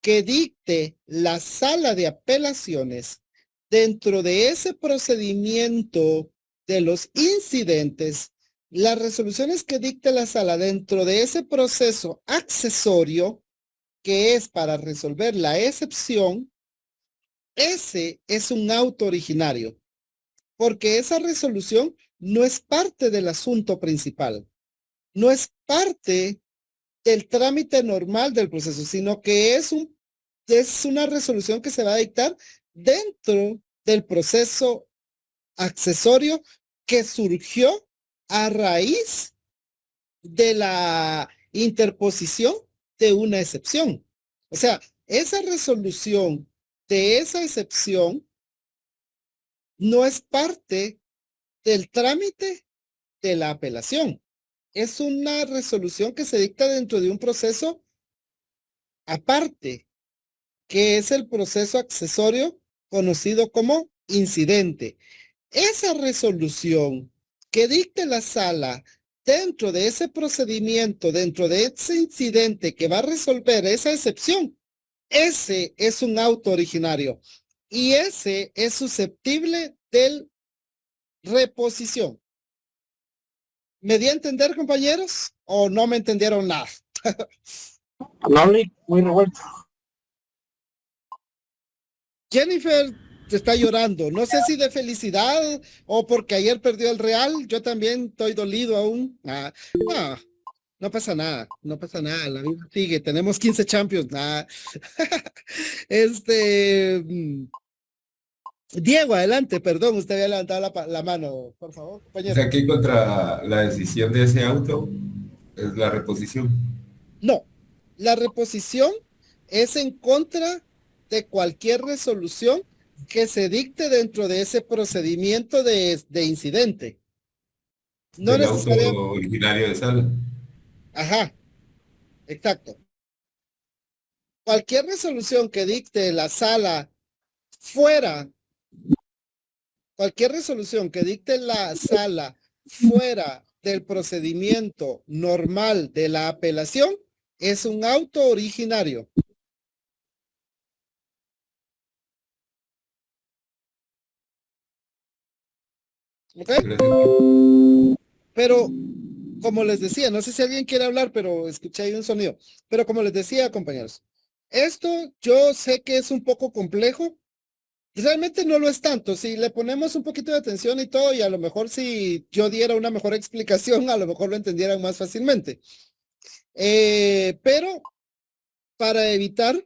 que dicte la sala de apelaciones dentro de ese procedimiento de los incidentes, las resoluciones que dicte la sala dentro de ese proceso accesorio, que es para resolver la excepción, ese es un auto originario, porque esa resolución no es parte del asunto principal, no es parte del trámite normal del proceso, sino que es una resolución que se va a dictar dentro del proceso accesorio que surgió a raíz de la interposición de una excepción. O sea, esa resolución de esa excepción no es parte del trámite de la apelación. Es una resolución que se dicta dentro de un proceso aparte, que es el proceso accesorio conocido como incidente. Esa resolución que dicte la sala dentro de ese procedimiento, dentro de ese incidente que va a resolver esa excepción, ese es un auto originario y ese es susceptible de reposición. ¿Me di a entender, compañeros? ¿O no me entendieron nada? No, muy revuelto. Jennifer está llorando. No sé si de felicidad o porque ayer perdió el Real. Yo también estoy dolido aún. No, no pasa nada. No pasa nada. La vida sigue. Tenemos 15 Champions. Diego, adelante. Perdón, usted había levantado la mano. Por favor, O compañero. sea que contra la decisión de ese auto es la reposición. No, la reposición es en contra de cualquier resolución que se dicte dentro de ese procedimiento de incidente. No Del auto necesariamente. originario de sala. Ajá, exacto. Cualquier resolución que dicte la sala fuera, cualquier resolución que dicte la sala fuera del procedimiento normal de la apelación es un auto originario. ¿Ok? Pero, como les decía, no sé si alguien quiere hablar, pero escuché ahí un sonido. Pero como les decía, compañeros, esto yo sé que es un poco complejo. Realmente no lo es tanto. Si le ponemos un poquito de atención y todo, y a lo mejor si yo diera una mejor explicación, a lo mejor lo entendieran más fácilmente. Pero para evitar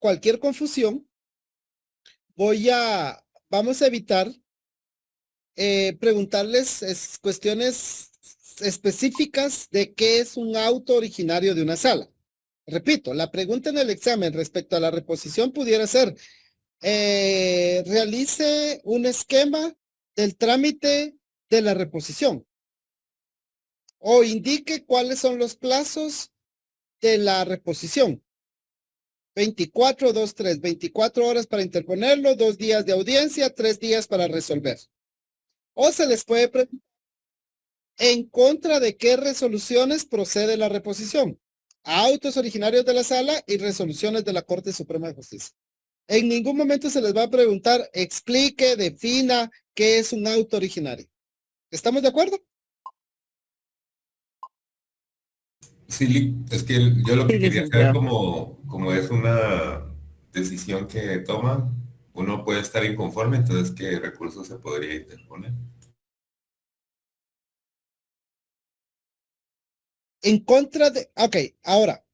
cualquier confusión, vamos a evitar preguntarles cuestiones específicas de qué es un auto originario de una sala. Repito, la pregunta en el examen respecto a la reposición pudiera ser, realice un esquema del trámite de la reposición o indique cuáles son los plazos de la reposición. 24, 2, 3, 24 horas para interponerlo, 2 días de audiencia, 3 días para resolver. O se les puede preguntar en contra de qué resoluciones procede la reposición. Autos originarios de la sala y resoluciones de la Corte Suprema de Justicia. En ningún momento se les va a preguntar, explique, defina qué es un auto originario. ¿Estamos de acuerdo? Sí, es que yo lo que quería saber como es una decisión que toman, uno puede estar inconforme, entonces ¿qué recurso se podría interponer? En contra de... Ok, ahora.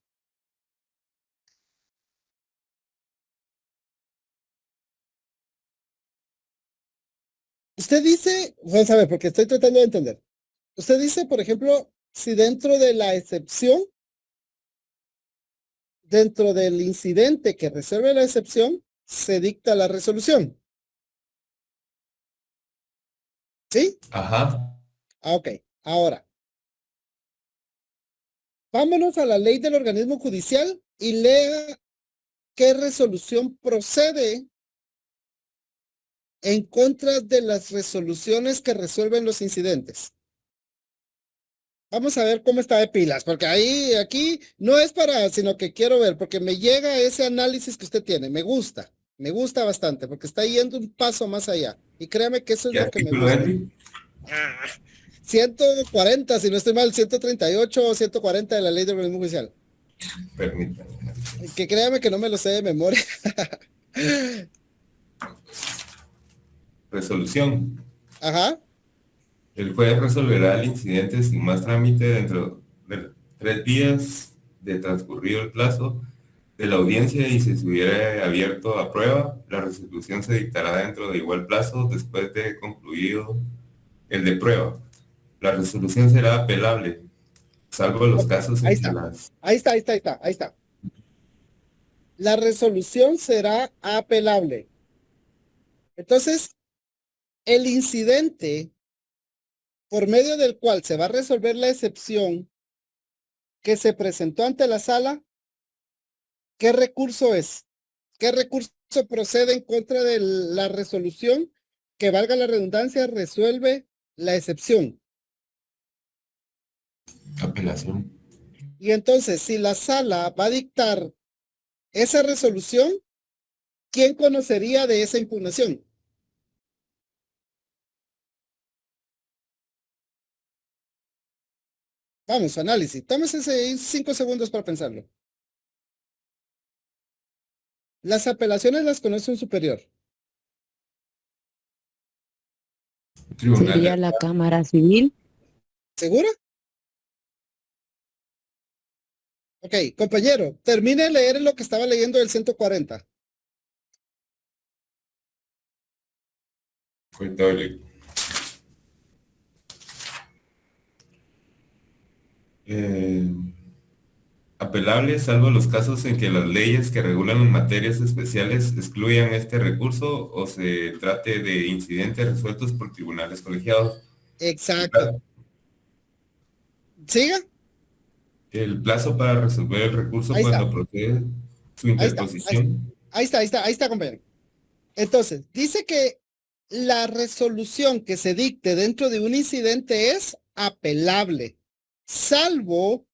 Usted dice, vamos a ver, porque estoy tratando de entender. Usted dice, por ejemplo, si dentro de la excepción, dentro del incidente que resuelve la excepción, se dicta la resolución. ¿Sí? Ajá. Ok, ahora, vámonos a la ley del organismo judicial y lea qué resolución procede en contra de las resoluciones que resuelven los incidentes. Vamos a ver cómo está de pilas, porque aquí no es para, sino que quiero ver, porque me llega ese análisis que usted tiene, me gusta bastante, porque está yendo un paso más allá. Y créame que eso es ¿Qué lo que me artículo, gusta. Henry? 140, si no estoy mal, 138 o 140 de la ley del organismo judicial. Permítame. Que créame que no me lo sé de memoria. Resolución. Ajá. El juez resolverá el incidente sin más trámite dentro de 3 días de transcurrido el plazo de la audiencia y si se hubiera abierto a prueba, la resolución se dictará dentro de igual plazo después de concluido el de prueba. La resolución será apelable, salvo los casos Ahí en que está. las... Ahí está. La resolución será apelable. Entonces, el incidente por medio del cual se va a resolver la excepción que se presentó ante la sala, ¿qué recurso es? ¿Qué recurso procede en contra de la resolución que, valga la redundancia, resuelve la excepción? Apelación. Y entonces, si la sala va a dictar esa resolución, ¿quién conocería de esa impugnación? Vamos, análisis. Tómese 5 segundos para pensarlo. Las apelaciones las conoce un superior. Sería la Cámara Civil. ¿Segura? Ok, compañero, termine de leer lo que estaba leyendo del 140. Fue doble. Apelable, salvo los casos en que las leyes que regulan materias especiales excluyan este recurso o se trate de incidentes resueltos por tribunales colegiados. Exacto. ¿Siga? El plazo para resolver el recurso Ahí está. cuando procede su Ahí interposición. está, compañero. Entonces, dice que la resolución que se dicte dentro de un incidente es apelable, salvo,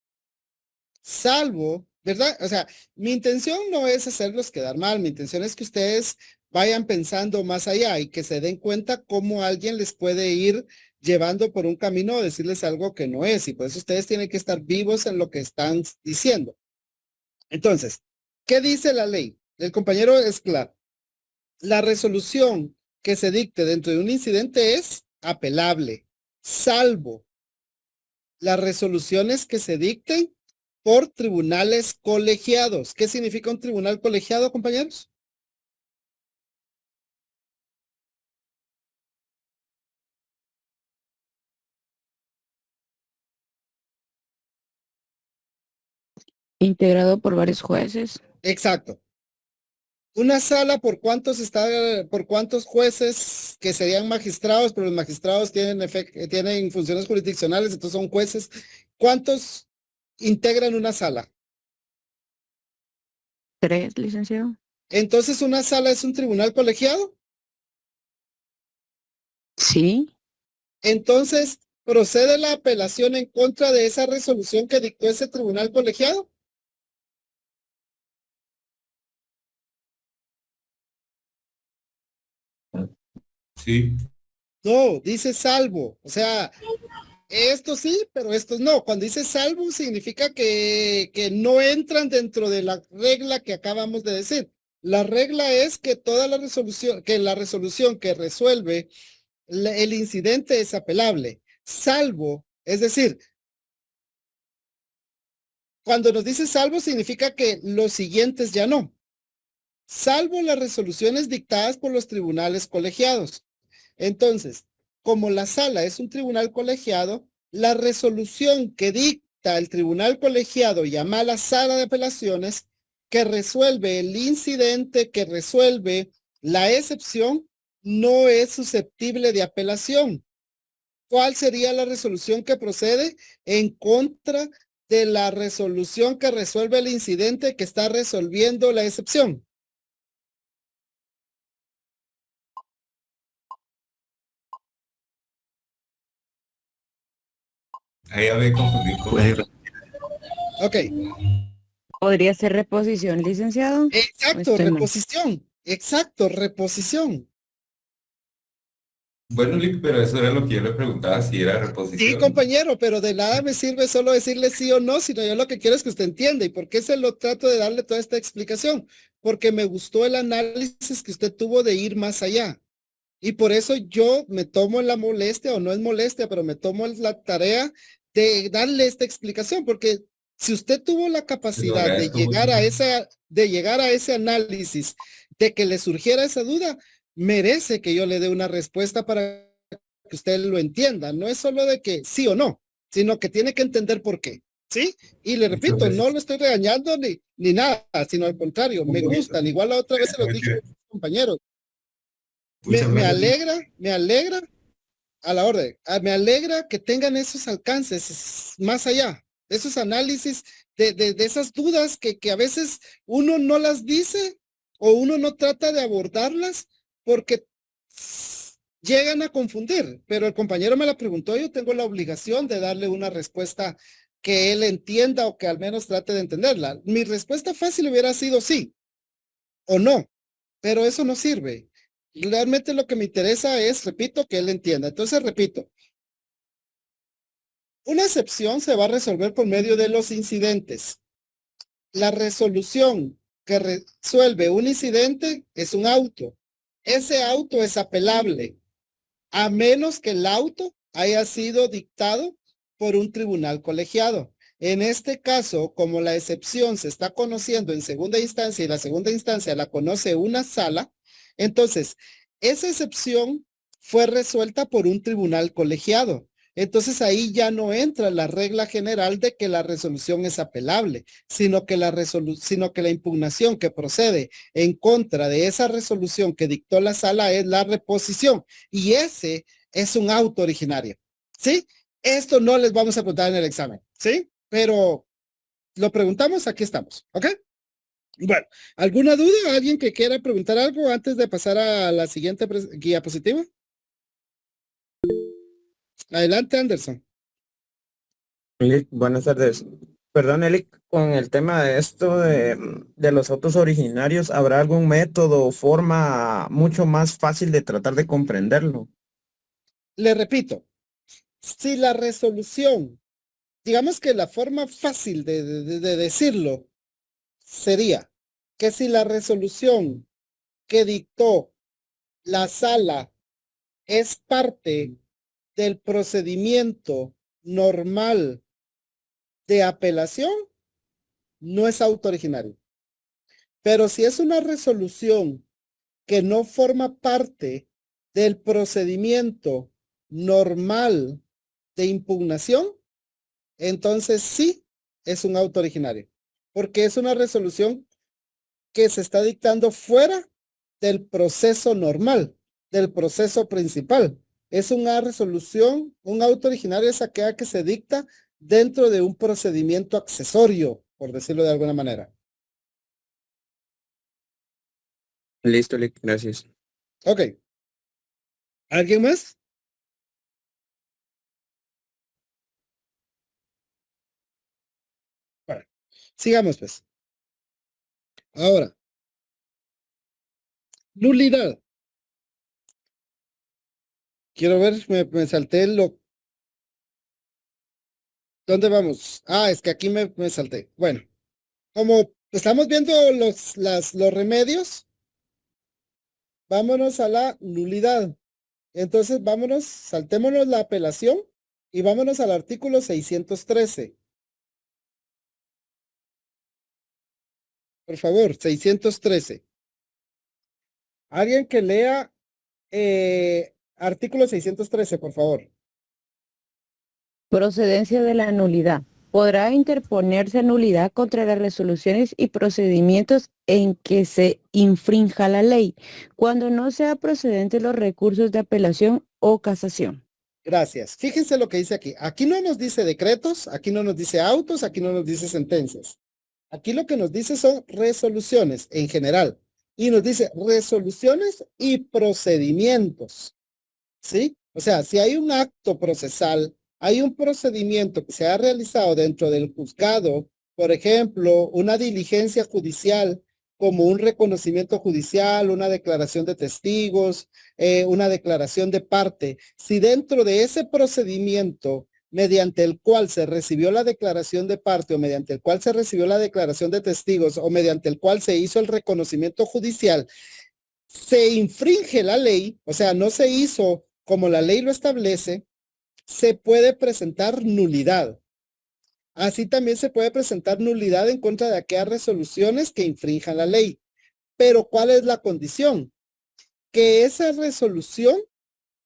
¿verdad? O sea, mi intención no es hacerlos quedar mal, mi intención es que ustedes vayan pensando más allá y que se den cuenta cómo alguien les puede ir llevando por un camino o decirles algo que no es, y por eso ustedes tienen que estar vivos en lo que están diciendo. Entonces, ¿qué dice la ley? El compañero es claro. La resolución que se dicte dentro de un incidente es apelable, salvo las resoluciones que se dicten por tribunales colegiados. ¿Qué significa un tribunal colegiado, compañeros? Integrado por varios jueces. Exacto. Una sala, ¿por cuántos jueces que serían magistrados? Pero los magistrados tienen funciones jurisdiccionales, entonces son jueces. ¿Cuántos integran una sala? 3, licenciado. Entonces, ¿una sala es un tribunal colegiado? Sí. Entonces, ¿procede la apelación en contra de esa resolución que dictó ese tribunal colegiado? Sí. No, dice salvo. O sea, estos sí, pero estos no. Cuando dice salvo significa que no entran dentro de la regla que acabamos de decir. La regla es que la resolución que resuelve el incidente es apelable, salvo, es decir, cuando nos dice salvo significa que los siguientes ya no, salvo las resoluciones dictadas por los tribunales colegiados. Entonces, como la sala es un tribunal colegiado, la resolución que dicta el tribunal colegiado llama a la sala de apelaciones que resuelve el incidente, que resuelve la excepción, no es susceptible de apelación. ¿Cuál sería la resolución que procede en contra de la resolución que resuelve el incidente que está resolviendo la excepción? Ahí había confundido con Ok, ¿Podría ser reposición, licenciado? exacto, Estoy mal. reposición. Exacto, reposición. Bueno, Lick, pero eso era lo que yo le preguntaba, si era Sí, reposición. compañero, pero de nada me sirve solo decirle sí o no, sino yo lo que quiero es que usted entienda. ¿Y por qué se lo trato de darle toda esta explicación? Porque me gustó el análisis que usted tuvo de ir más allá. Y por eso yo me tomo la molestia, o no es molestia, pero me tomo la tarea de darle esta explicación, porque si usted tuvo la Te lo capacidad de agradezco llegar mucho. a ese análisis, de que le surgiera esa duda, merece que yo le dé una respuesta para que usted lo entienda. No es solo de que sí o no, sino que tiene que entender por qué. ¿Sí? Y le Muchas repito, no gracias. lo estoy regañando ni nada, sino al contrario, me gustan. Igual la otra vez se lo dije a mis compañeros. Muchas Me gracias, Lick. alegra a la orden. Me alegra que tengan esos alcances más allá, esos análisis de esas dudas que a veces uno no las dice o uno no trata de abordarlas porque llegan a confundir, pero el compañero me la preguntó, yo tengo la obligación de darle una respuesta que él entienda o que al menos trate de entenderla. Mi respuesta fácil hubiera sido sí o no, pero eso no sirve. Realmente lo que me interesa es, repito, que él entienda. Entonces, repito, una excepción se va a resolver por medio de los incidentes. La resolución que resuelve un incidente es un auto. Ese auto es apelable, a menos que el auto haya sido dictado por un tribunal colegiado. En este caso, como la excepción se está conociendo en segunda instancia y la segunda instancia la conoce una sala, entonces esa excepción fue resuelta por un tribunal colegiado. Entonces ahí ya no entra la regla general de que la resolución es apelable, sino que la impugnación que procede en contra de esa resolución que dictó la sala es la reposición. Y ese es un auto originario, ¿sí? Esto no les vamos a preguntar en el examen, ¿sí? Pero lo preguntamos, aquí estamos, ¿ok? Bueno, ¿alguna duda? ¿Alguien que quiera preguntar algo antes de pasar a la siguiente diapositiva? Adelante, Anderson. Elic, buenas tardes. Perdón, Elic, con el tema de esto de los autos originarios, ¿habrá algún método o forma mucho más fácil de tratar de comprenderlo? Le repito, si la resolución, digamos que la forma fácil de decirlo sería que si la resolución que dictó la sala es parte del procedimiento normal de apelación, no es auto originario. Pero si es una resolución que no forma parte del procedimiento normal de impugnación, entonces sí es un auto originario, porque es una resolución que se está dictando fuera del proceso normal, del proceso principal. Es una resolución, un auto originario es aquella que se dicta dentro de un procedimiento accesorio, por decirlo de alguna manera. Listo, Elic, gracias. Ok. ¿Alguien más? Bueno, sigamos pues. Ahora, nulidad. Quiero ver, me salté ¿Dónde vamos? Ah, es que aquí me salté. Bueno, como estamos viendo los remedios, vámonos a la nulidad. Entonces, saltémonos la apelación y vámonos al artículo 613. Por favor, 613. Alguien que lea artículo 613, por favor. Procedencia de la nulidad. Podrá interponerse nulidad contra las resoluciones y procedimientos en que se infrinja la ley, cuando no sea procedente los recursos de apelación o casación. Gracias. Fíjense lo que dice aquí. Aquí no nos dice decretos, aquí no nos dice autos, aquí no nos dice sentencias. Aquí lo que nos dice son resoluciones en general. Y nos dice resoluciones y procedimientos. ¿Sí? O sea, si hay un acto procesal, hay un procedimiento que se ha realizado dentro del juzgado, por ejemplo, una diligencia judicial, como un reconocimiento judicial, una declaración de testigos, una declaración de parte. Si dentro de ese procedimiento, mediante el cual se recibió la declaración de parte o mediante el cual se recibió la declaración de testigos o mediante el cual se hizo el reconocimiento judicial, se infringe la ley, o sea, no se hizo como la ley lo establece, se puede presentar nulidad. Así también se puede presentar nulidad en contra de aquellas resoluciones que infrinjan la ley. Pero ¿cuál es la condición? Que esa resolución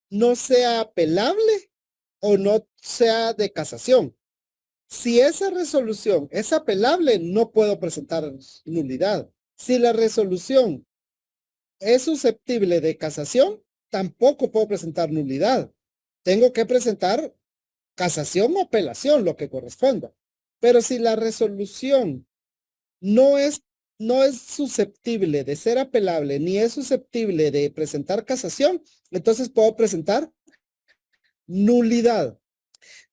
no sea apelable o no sea de casación. Si esa resolución es apelable, no puedo presentar nulidad. Si la resolución es susceptible de casación, tampoco puedo presentar nulidad. Tengo que presentar casación o apelación, lo que corresponda. Pero si la resolución no es susceptible de ser apelable, ni es susceptible de presentar casación, entonces puedo presentar nulidad.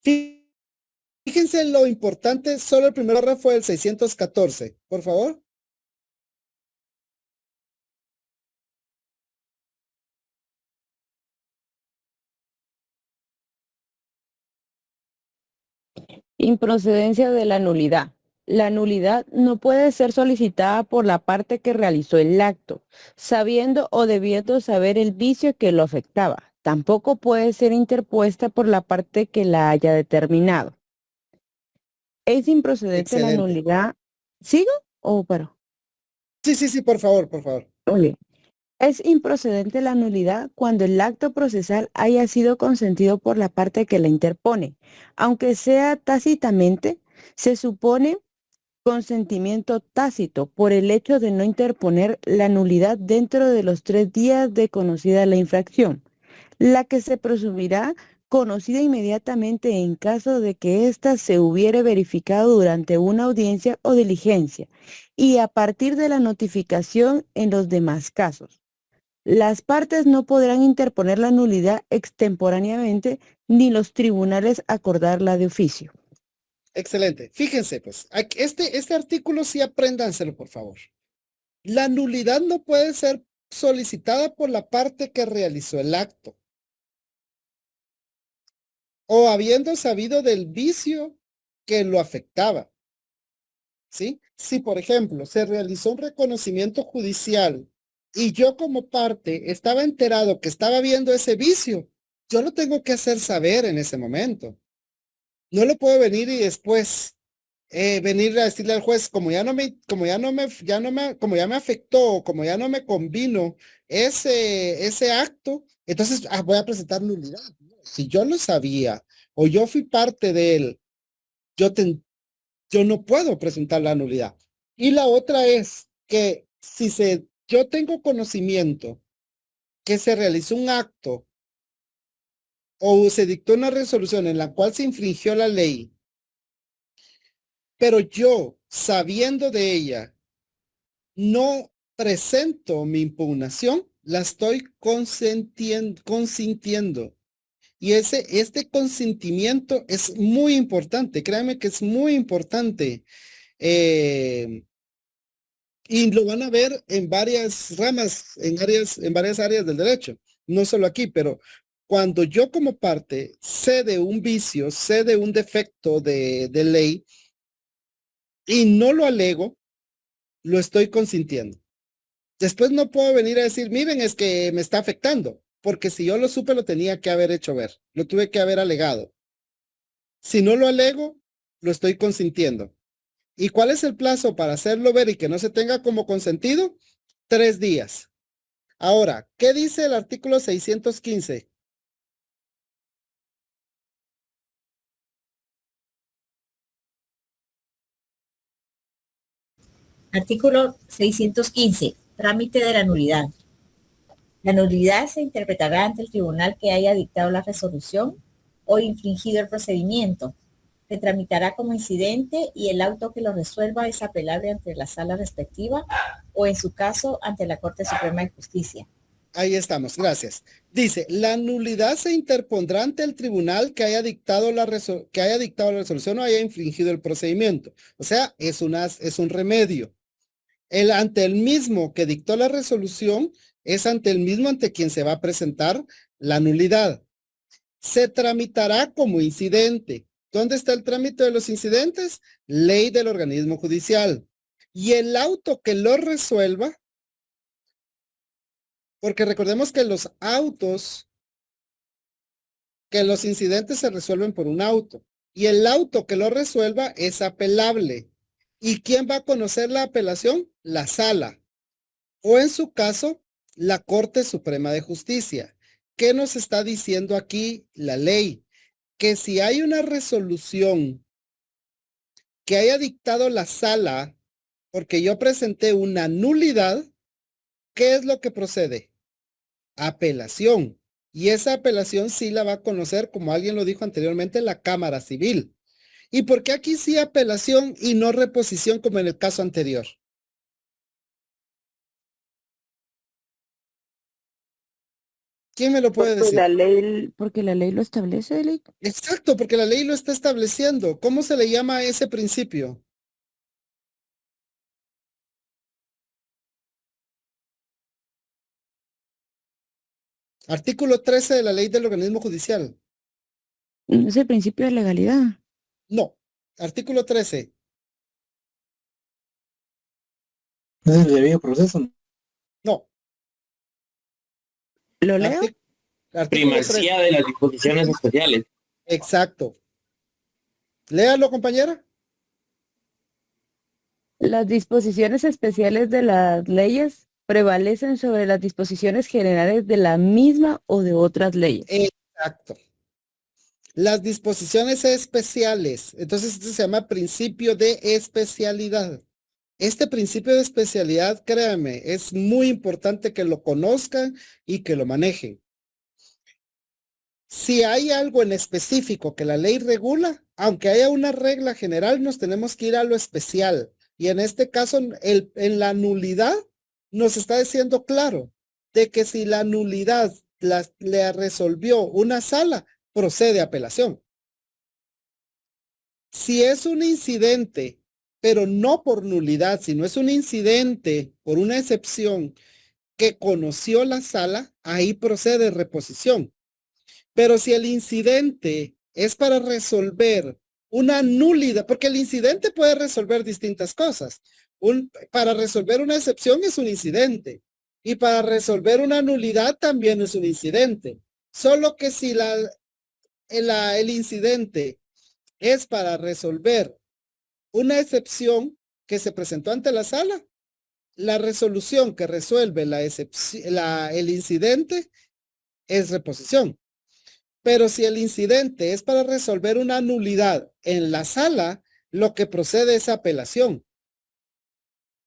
Fíjense en lo importante, solo el primer párrafo del 614, por favor. Improcedencia de la nulidad. La nulidad no puede ser solicitada por la parte que realizó el acto, sabiendo o debiendo saber el vicio que lo afectaba. Tampoco puede ser interpuesta por la parte que la haya determinado. Es improcedente la Excelente. nulidad. ¿Sigo o paro? Sí, por favor, por favor. Oye. Es improcedente la nulidad cuando el acto procesal haya sido consentido por la parte que la interpone. Aunque sea tácitamente, se supone consentimiento tácito por el hecho de no interponer la nulidad dentro de los 3 días de conocida la infracción, la que se presumirá conocida inmediatamente en caso de que ésta se hubiere verificado durante una audiencia o diligencia, y a partir de la notificación en los demás casos. Las partes no podrán interponer la nulidad extemporáneamente, ni los tribunales acordarla de oficio. Excelente. Fíjense, pues, este artículo sí apréndanselo, por favor. La nulidad no puede ser solicitada por la parte que realizó el acto, o habiendo sabido del vicio que lo afectaba. ¿Sí? Si, por ejemplo, se realizó un reconocimiento judicial y yo como parte estaba enterado que estaba viendo ese vicio, yo lo tengo que hacer saber en ese momento. No lo puedo venir y después venir a decirle al juez, como ya me afectó, como ya no me convino ese acto, entonces voy a presentar nulidad. Si yo lo sabía o yo fui parte de él, yo no puedo presentar la nulidad. Y la otra es que yo tengo conocimiento que se realizó un acto o se dictó una resolución en la cual se infringió la ley, pero yo, sabiendo de ella, no presento mi impugnación, la estoy consintiendo. Y este consentimiento es muy importante, créanme que es muy importante. Y lo van a ver en varias ramas, en varias áreas del derecho, no solo aquí, pero cuando yo como parte sé de un vicio, sé de un defecto de ley y no lo alego, lo estoy consintiendo. Después no puedo venir a decir, miren, es que me está afectando, porque si yo lo supe, lo tenía que haber hecho ver, lo tuve que haber alegado. Si no lo alego, lo estoy consintiendo. ¿Y cuál es el plazo para hacerlo ver y que no se tenga como consentido? 3 días. Ahora, ¿qué dice el artículo 615? Artículo 615. Trámite de la nulidad. La nulidad se interpretará ante el tribunal que haya dictado la resolución o infringido el procedimiento. Se tramitará como incidente y el auto que lo resuelva es apelable ante la sala respectiva o en su caso ante la Corte Suprema de Justicia. Ahí estamos, gracias. Dice, la nulidad se interpondrá ante el tribunal que haya dictado la resolución o haya infringido el procedimiento. O sea, es un remedio. Ante el mismo que dictó la resolución es ante el mismo ante quien se va a presentar la nulidad. Se tramitará como incidente. ¿Dónde está el trámite de los incidentes? Ley del organismo judicial. Y el auto que lo resuelva, porque recordemos que los incidentes se resuelven por un auto. Y el auto que lo resuelva es apelable. ¿Y quién va a conocer la apelación? La sala. O en su caso, la Corte Suprema de Justicia. ¿Qué nos está diciendo aquí la ley? Que si hay una resolución que haya dictado la sala, porque yo presenté una nulidad, ¿qué es lo que procede? Apelación. Y esa apelación sí la va a conocer, como alguien lo dijo anteriormente, la Cámara Civil. ¿Y por qué aquí sí apelación y no reposición como en el caso anterior? ¿Quién me lo puede decir? Porque la ley lo establece, Eli. Exacto, porque la ley lo está estableciendo. ¿Cómo se le llama a ese principio? Artículo 13 de la ley del organismo judicial. Es el principio de legalidad. No, artículo 13. ¿No es el debido proceso? No. ¿Lo leo? Primacía de las disposiciones especiales. Exacto. Léalo, compañera. Las disposiciones especiales de las leyes prevalecen sobre las disposiciones generales de la misma o de otras leyes. Exacto. Las disposiciones especiales. Entonces, esto se llama principio de especialidad. Este principio de especialidad, créanme, es muy importante que lo conozcan y que lo manejen. Si hay algo en específico que la ley regula, aunque haya una regla general, nos tenemos que ir a lo especial. Y en este caso, en la nulidad, nos está diciendo claro de que si la nulidad le resolvió una sala, procede a apelación. Si es un incidente, pero no por nulidad, sino es un incidente por una excepción que conoció la sala, ahí procede reposición. Pero si el incidente es para resolver una nulidad, porque el incidente puede resolver distintas cosas. Para resolver una excepción es un incidente. Y para resolver una nulidad también es un incidente. Solo que si el incidente es para resolver una excepción que se presentó ante la sala, la resolución que resuelve el incidente es reposición. Pero si el incidente es para resolver una nulidad en la sala, lo que procede es apelación.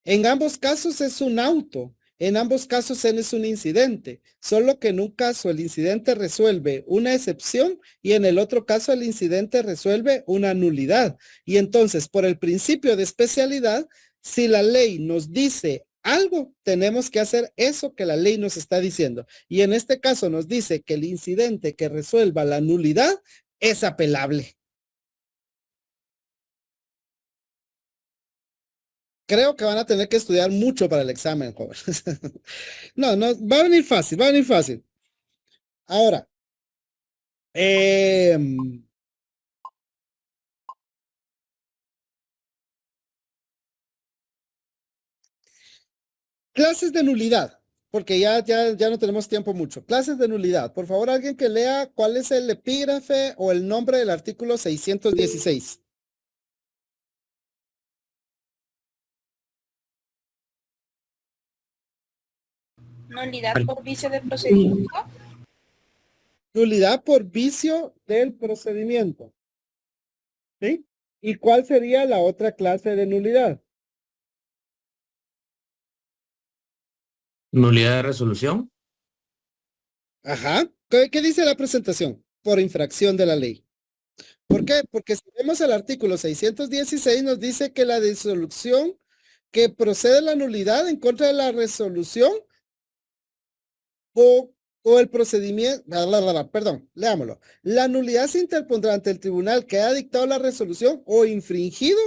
En ambos casos es un auto, en ambos casos es un incidente, solo que en un caso el incidente resuelve una excepción y en el otro caso el incidente resuelve una nulidad. Y entonces, por el principio de especialidad, si la ley nos dice algo, tenemos que hacer eso que la ley nos está diciendo. Y en este caso nos dice que el incidente que resuelva la nulidad es apelable. Creo que van a tener que estudiar mucho para el examen, jóvenes. No, va a venir fácil, va a venir fácil. Ahora, clases de nulidad, porque ya no tenemos tiempo mucho. Clases de nulidad. Por favor, alguien que lea cuál es el epígrafe o el nombre del artículo 616. Nulidad por vicio de procedimiento. Nulidad por vicio del procedimiento. ¿Sí? ¿Y cuál sería la otra clase de nulidad? Nulidad de resolución. Ajá. ¿Qué dice la presentación? por infracción de la ley. ¿Por qué? Porque si vemos el artículo 616 nos dice que la disolución que procede la nulidad en contra de la resolución o el procedimiento, perdón, leámoslo. La nulidad se interpondrá ante el tribunal que ha dictado la resolución o infringido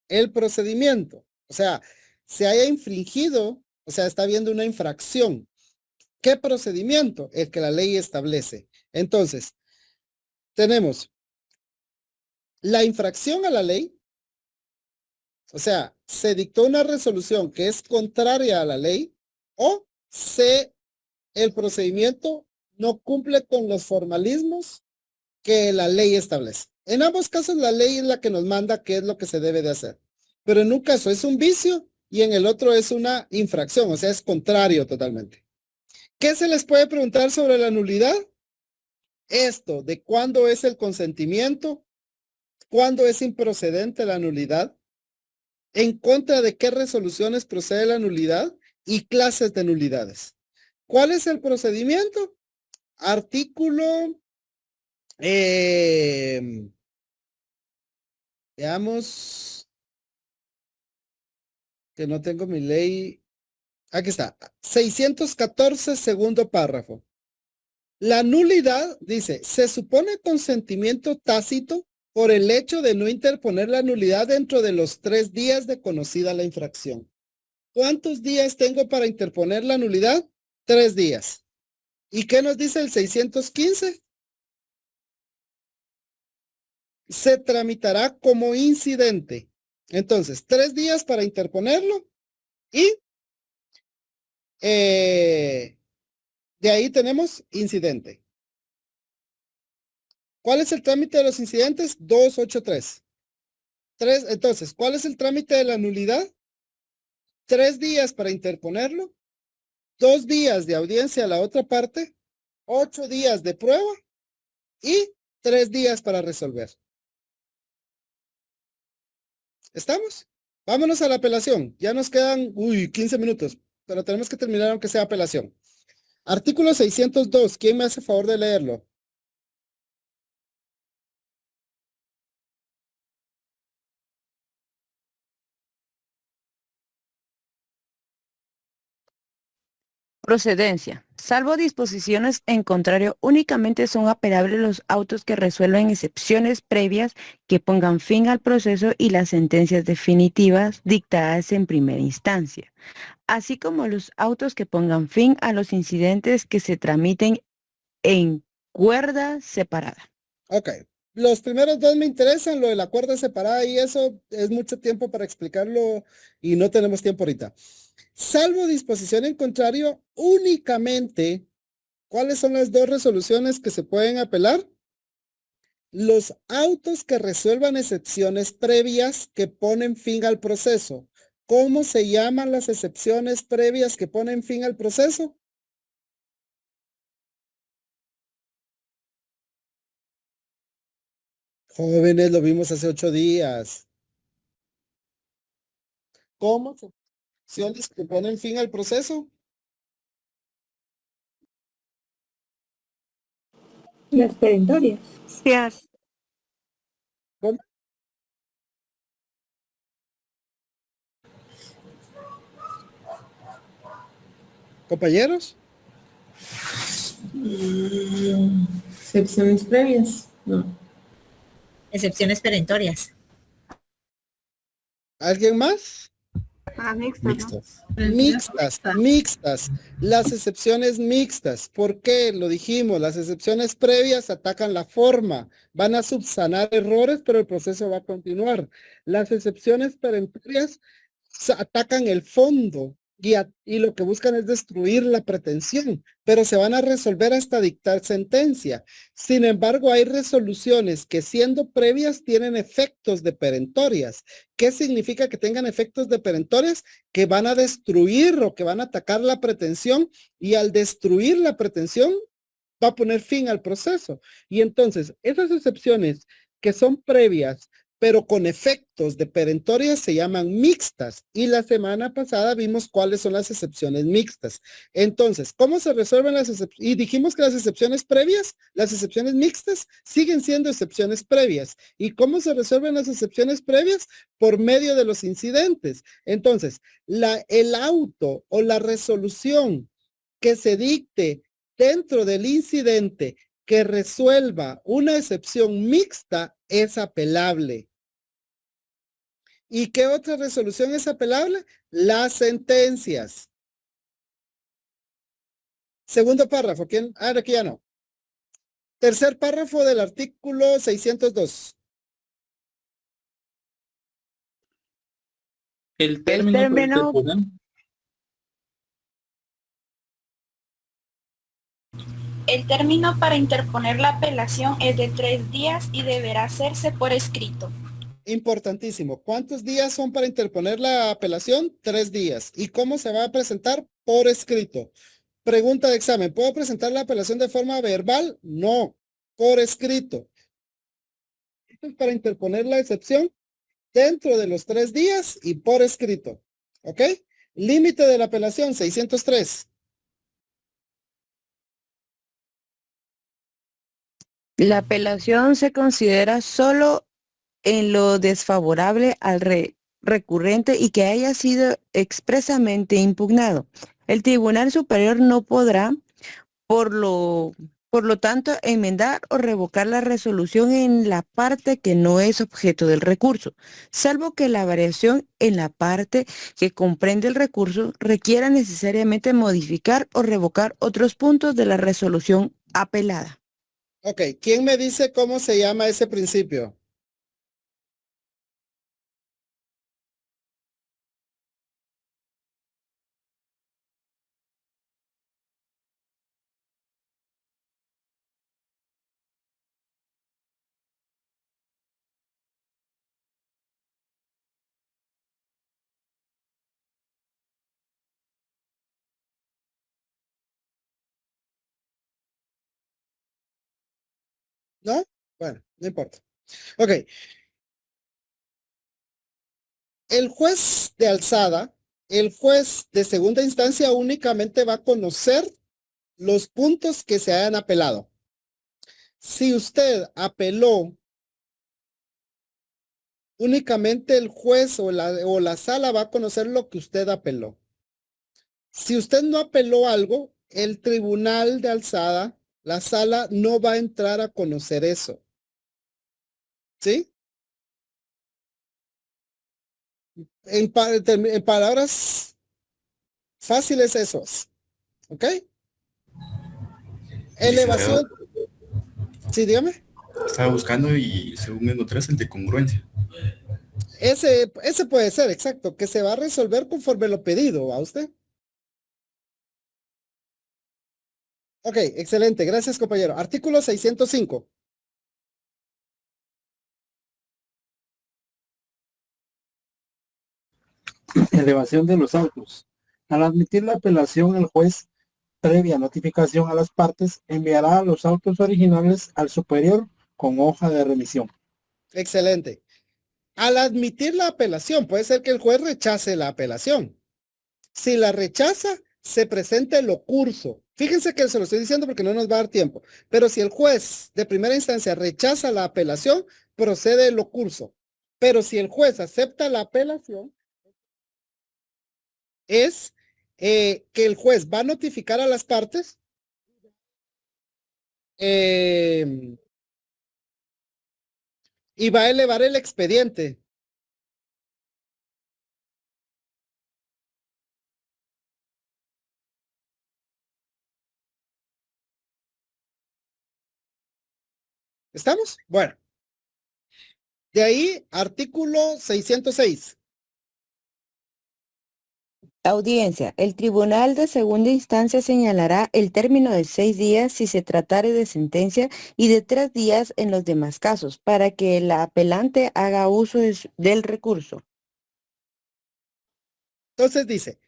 el procedimiento. O sea, se haya infringido, o sea, está habiendo una infracción. ¿Qué procedimiento? El que la ley establece. Entonces, tenemos la infracción a la ley, o sea, se dictó una resolución que es contraria a la ley o el procedimiento no cumple con los formalismos que la ley establece. En ambos casos la ley es la que nos manda qué es lo que se debe de hacer. Pero en un caso es un vicio y en el otro es una infracción, o sea, es contrario totalmente. ¿Qué se les puede preguntar sobre la nulidad? Esto, de cuándo es el consentimiento, cuándo es improcedente la nulidad, en contra de qué resoluciones procede la nulidad y clases de nulidades. ¿Cuál es el procedimiento? Artículo, veamos, que no tengo mi ley. Aquí está, 614, segundo párrafo. La nulidad, dice, se supone consentimiento tácito por el hecho de no interponer la nulidad dentro de los 3 días de conocida la infracción. ¿Cuántos días tengo para interponer la nulidad? 3 días. ¿Y qué nos dice el 615? Se tramitará como incidente. Entonces, 3 días para interponerlo y de ahí tenemos incidente. ¿Cuál es el trámite de los incidentes? 283. Entonces, ¿cuál es el trámite de la nulidad? 3 días para interponerlo, 2 días de audiencia a la otra parte, 8 días de prueba y 3 días para resolver. ¿Estamos? Vámonos a la apelación. Ya nos quedan, 15 minutos, pero tenemos que terminar aunque sea apelación. Artículo 602. ¿Quién me hace favor de leerlo? Procedencia. Salvo disposiciones en contrario, únicamente son apelables los autos que resuelven excepciones previas que pongan fin al proceso y las sentencias definitivas dictadas en primera instancia, así como los autos que pongan fin a los incidentes que se tramiten en cuerda separada. Ok. Los primeros 2 me interesan, lo de la cuerda separada y eso es mucho tiempo para explicarlo y no tenemos tiempo ahorita. Salvo disposición en contrario, únicamente, ¿cuáles son las 2 resoluciones que se pueden apelar? Los autos que resuelvan excepciones previas que ponen fin al proceso. ¿Cómo se llaman las excepciones previas que ponen fin al proceso? Jóvenes, lo vimos hace 8 días. ¿Cómo se excepciones que ponen fin al proceso? Las perentorias. ¿Cómo? ¿Compañeros? Excepciones previas. No. Excepciones perentorias. ¿Alguien más? Mixtas. Mixtas. Las excepciones mixtas. ¿Por qué? Lo dijimos, las excepciones previas atacan la forma, van a subsanar errores, pero el proceso va a continuar. Las excepciones perentorias atacan el fondo y lo que buscan es destruir la pretensión, pero se van a resolver hasta dictar sentencia. Sin embargo, hay resoluciones que siendo previas tienen efectos de perentorias. ¿Qué significa que tengan efectos de perentorias? Que van a destruir o que van a atacar la pretensión y al destruir la pretensión va a poner fin al proceso. Y entonces, esas excepciones que son previas, pero con efectos de perentoria se llaman mixtas. Y la semana pasada vimos cuáles son las excepciones mixtas. Entonces, ¿cómo se resuelven las excepciones? Y dijimos que las excepciones previas, las excepciones mixtas, siguen siendo excepciones previas. ¿Y cómo se resuelven las excepciones previas? Por medio de los incidentes. Entonces, el auto o la resolución que se dicte dentro del incidente que resuelva una excepción mixta es apelable. ¿Y qué otra resolución es apelable? Las sentencias. Segundo párrafo. ¿Quién? Ah, aquí ya no. Tercer párrafo del artículo 602. El término para interponer. El término para interponer la apelación es de 3 días y deberá hacerse por escrito. Importantísimo. ¿Cuántos días son para interponer la apelación? 3 días. ¿Y cómo se va a presentar? Por escrito. Pregunta de examen. ¿Puedo presentar la apelación de forma verbal? No. Por escrito. Esto es para interponer la excepción dentro de los 3 días y por escrito. ¿Ok? Límite de la apelación, 603. La apelación se considera solo en lo desfavorable al recurrente y que haya sido expresamente impugnado. El Tribunal Superior no podrá, por lo tanto, enmendar o revocar la resolución en la parte que no es objeto del recurso, salvo que la variación en la parte que comprende el recurso requiera necesariamente modificar o revocar otros puntos de la resolución apelada. Ok, ¿quién me dice cómo se llama ese principio? ¿No? Bueno, no importa. Ok. El juez de alzada, el juez de segunda instancia únicamente va a conocer los puntos que se hayan apelado. Si usted apeló, únicamente el juez o la sala va a conocer lo que usted apeló. Si usted no apeló algo, el tribunal de alzada, la sala, no va a entrar a conocer eso. ¿Sí? En palabras fáciles esos. ¿Ok? Elevación. Sí, dígame. Estaba buscando y según encontré es el de congruencia. Ese puede ser, exacto, que se va a resolver conforme lo pedido, ¿a usted? Ok, excelente. Gracias, compañero. Artículo 605. Elevación de los autos. Al admitir la apelación, el juez, previa notificación a las partes, enviará los autos originales al superior con hoja de remisión. Excelente. Al admitir la apelación, puede ser que el juez rechace la apelación. Si la rechaza, se presenta el ocurso. Fíjense que se lo estoy diciendo porque no nos va a dar tiempo. Pero si el juez de primera instancia rechaza la apelación, procede el ocurso. Pero si el juez acepta la apelación, es que el juez va a notificar a las partes y va a elevar el expediente. ¿Estamos? Bueno. De ahí, artículo 606. Audiencia. El Tribunal de Segunda Instancia señalará el término de 6 días si se tratare de sentencia y de 3 días en los demás casos, para que el apelante haga uso del recurso. Entonces dice,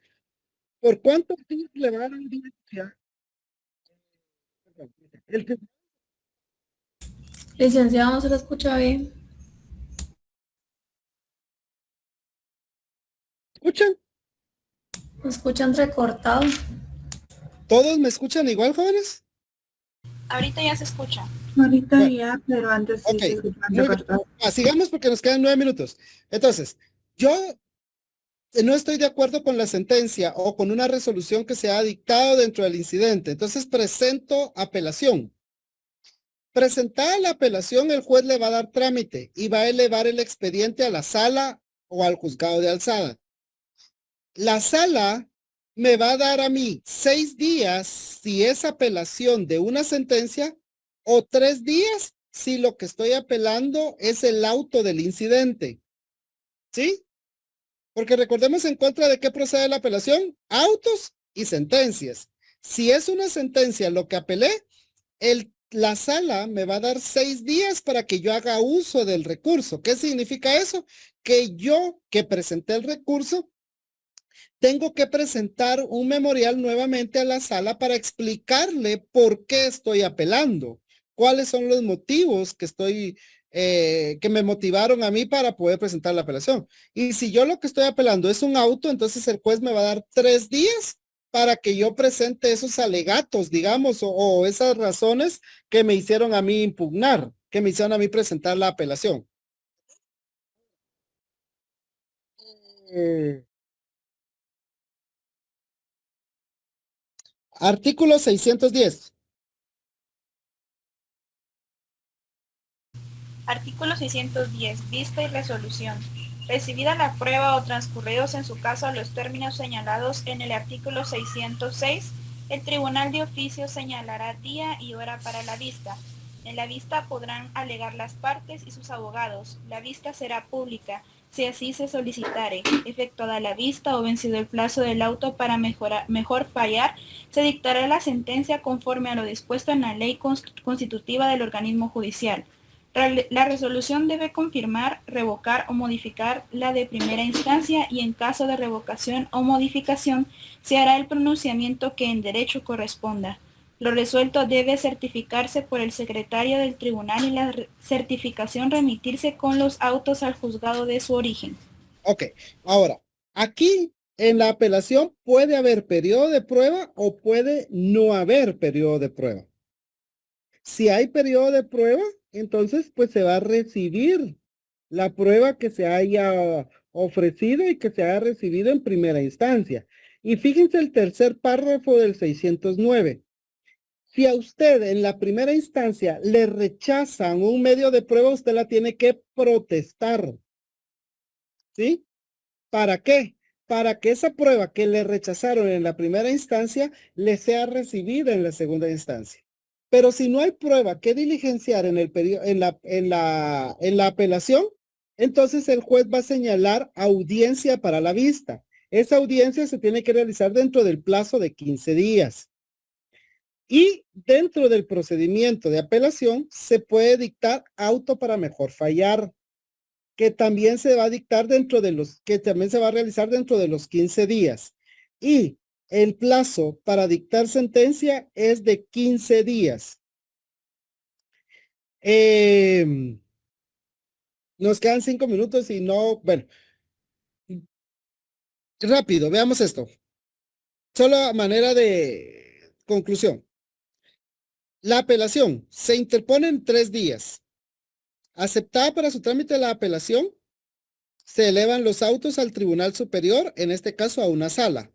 ¿por cuántos días le va a dar audiencia? Licenciado, no se lo escucha bien. escuchan? ¿Me escuchan recortado? ¿Todos me escuchan igual, jóvenes? Ahorita ya se escucha. Ahorita Bueno, ya, pero antes sí ok, se escuchaban muy bien. recortados. Sigamos porque nos quedan 9 minutos. Entonces, yo no estoy de acuerdo con la sentencia o con una resolución que se ha dictado dentro del incidente. Entonces, presento apelación. Presentada la apelación, el juez le va a dar trámite y va a elevar el expediente a la sala o al juzgado de alzada. La sala me va a dar a mí 6 días si es apelación de una sentencia o 3 días si lo que estoy apelando es el auto del incidente. ¿Sí? Porque recordemos en contra de qué procede la apelación, autos y sentencias. Si es una sentencia lo que apelé, la sala me va a dar 6 días para que yo haga uso del recurso. ¿Qué significa eso? Que yo que presenté el recurso, tengo que presentar un memorial nuevamente a la sala para explicarle por qué estoy apelando, cuáles son los motivos que me motivaron a mí para poder presentar la apelación. Y si yo lo que estoy apelando es un auto, entonces el juez me va a dar 3 días para que yo presente esos alegatos, digamos, o esas razones que me hicieron a mí impugnar, que me hicieron a mí presentar la apelación. Artículo 610. Artículo 610. Vista y resolución. Recibida la prueba o transcurridos en su caso los términos señalados en el artículo 606, el tribunal de oficio señalará día y hora para la vista. En la vista podrán alegar las partes y sus abogados. La vista será pública, si así se solicitare. Efectuada la vista o vencido el plazo del auto para mejor fallar, se dictará la sentencia conforme a lo dispuesto en la ley constitutiva del organismo judicial. La resolución debe confirmar, revocar o modificar la de primera instancia y en caso de revocación o modificación se hará el pronunciamiento que en derecho corresponda. Lo resuelto debe certificarse por el secretario del tribunal y la certificación remitirse con los autos al juzgado de su origen. Ok, ahora, aquí en la apelación puede haber periodo de prueba o puede no haber periodo de prueba. Si hay periodo de prueba, entonces pues se va a recibir la prueba que se haya ofrecido y que se haya recibido en primera instancia. Y fíjense el tercer párrafo del 609. Si a usted en la primera instancia le rechazan un medio de prueba, usted la tiene que protestar. ¿Sí? ¿Para qué? Para que esa prueba que le rechazaron en la primera instancia le sea recibida en la segunda instancia. Pero si no hay prueba que diligenciar en la apelación, entonces el juez va a señalar audiencia para la vista. Esa audiencia se tiene que realizar dentro del plazo de 15 días. Y dentro del procedimiento de apelación se puede dictar auto para mejor fallar, que también se va a dictar también se va a realizar dentro de los 15 días. Y el plazo para dictar sentencia es de 15 días. Nos quedan 5 minutos y no, bueno. Rápido, veamos esto. Solo a manera de conclusión. La apelación se interpone en 3 días. Aceptada para su trámite la apelación, se elevan los autos al Tribunal Superior, en este caso a una sala.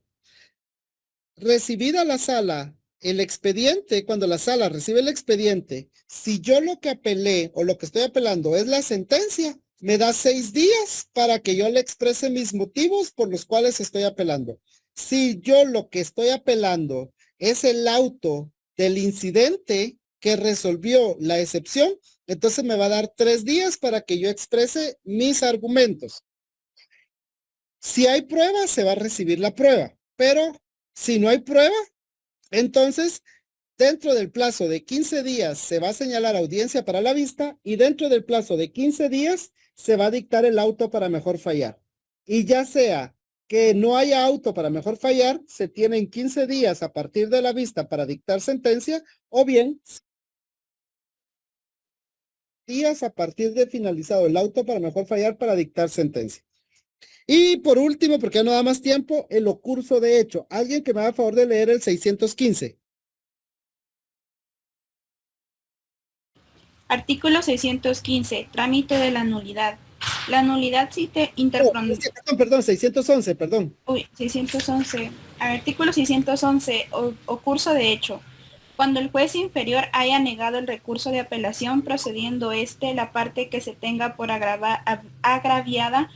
Recibida la sala el expediente, cuando la sala recibe el expediente, si yo lo que apelé o lo que estoy apelando es la sentencia, me da 6 días para que yo le exprese mis motivos por los cuales estoy apelando. Si yo lo que estoy apelando es el auto del incidente que resolvió la excepción, entonces me va a dar 3 días para que yo exprese mis argumentos. Si hay prueba, se va a recibir la prueba, pero si no hay prueba, entonces dentro del plazo de 15 días se va a señalar audiencia para la vista y dentro del plazo de 15 días se va a dictar el auto para mejor fallar. Y ya sea que no haya auto para mejor fallar, se tienen 15 días a partir de la vista para dictar sentencia o bien días a partir de finalizado el auto para mejor fallar para dictar sentencia. Y por último, porque ya no da más tiempo, el ocurso de hecho. Alguien que me haga favor de leer el 615. Artículo 615. Trámite de la nulidad. La nulidad sí te Perdón, 611, perdón. Uy, 611. Artículo 611. O curso de hecho. Cuando el juez inferior haya negado el recurso de apelación, procediendo la parte que se tenga por agraviada,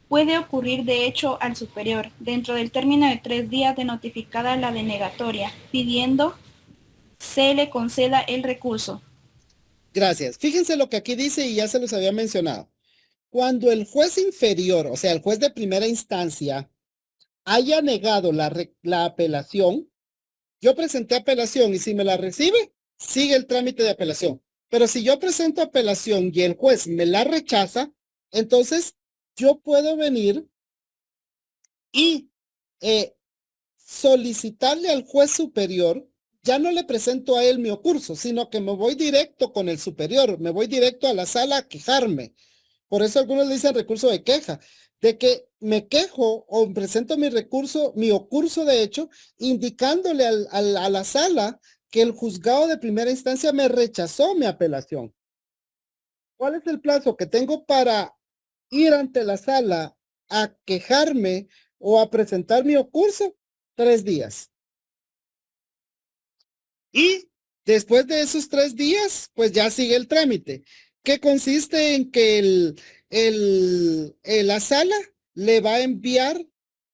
puede ocurrir de hecho al superior, dentro del término de 3 días de notificada la denegatoria, pidiendo se le conceda el recurso. Gracias. Fíjense lo que aquí dice y ya se los había mencionado. Cuando el juez inferior, o sea, el juez de primera instancia, haya negado la apelación, yo presenté apelación y si me la recibe, sigue el trámite de apelación. Pero si yo presento apelación y el juez me la rechaza, entonces yo puedo venir y solicitarle al juez superior, ya no le presento a él mi ocurso, sino que me voy directo con el superior, me voy directo a la sala a quejarme. Por eso algunos le dicen recurso de queja, de que me quejo o presento mi recurso, mi ocurso de hecho, indicándole a la sala que el juzgado de primera instancia me rechazó mi apelación. ¿Cuál es el plazo que tengo para ir ante la sala a quejarme o a presentar mi ocurso? 3 días. Y después de esos 3 días, pues ya sigue el trámite, que consiste en que la sala le va a enviar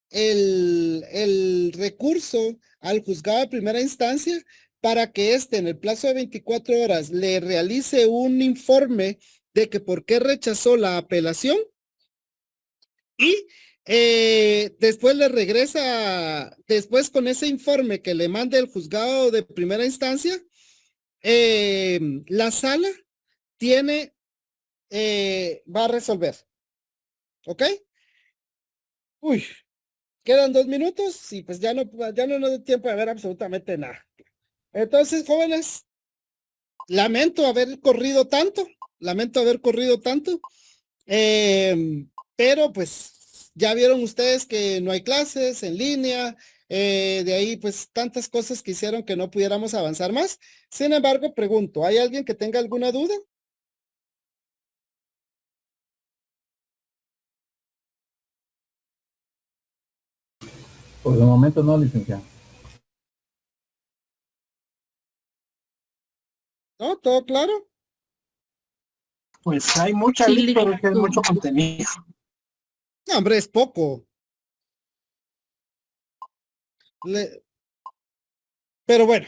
el recurso al juzgado de primera instancia para que en el plazo de 24 horas le realice un informe de que por qué rechazó la apelación y después le regresa, después con ese informe que le mande el juzgado de primera instancia, la sala va a resolver. ¿Ok? Uy, quedan 2 minutos y pues ya no nos da tiempo de ver absolutamente nada. Entonces, jóvenes, lamento haber corrido tanto, pero pues ya vieron ustedes que no hay clases en línea, de ahí pues tantas cosas que hicieron que no pudiéramos avanzar más. Sin embargo, pregunto, ¿hay alguien que tenga alguna duda? Por el momento no, licenciado. ¿No? ¿Todo claro? Pues hay mucha lista, porque hay mucho contenido. No, hombre, es poco. Pero bueno,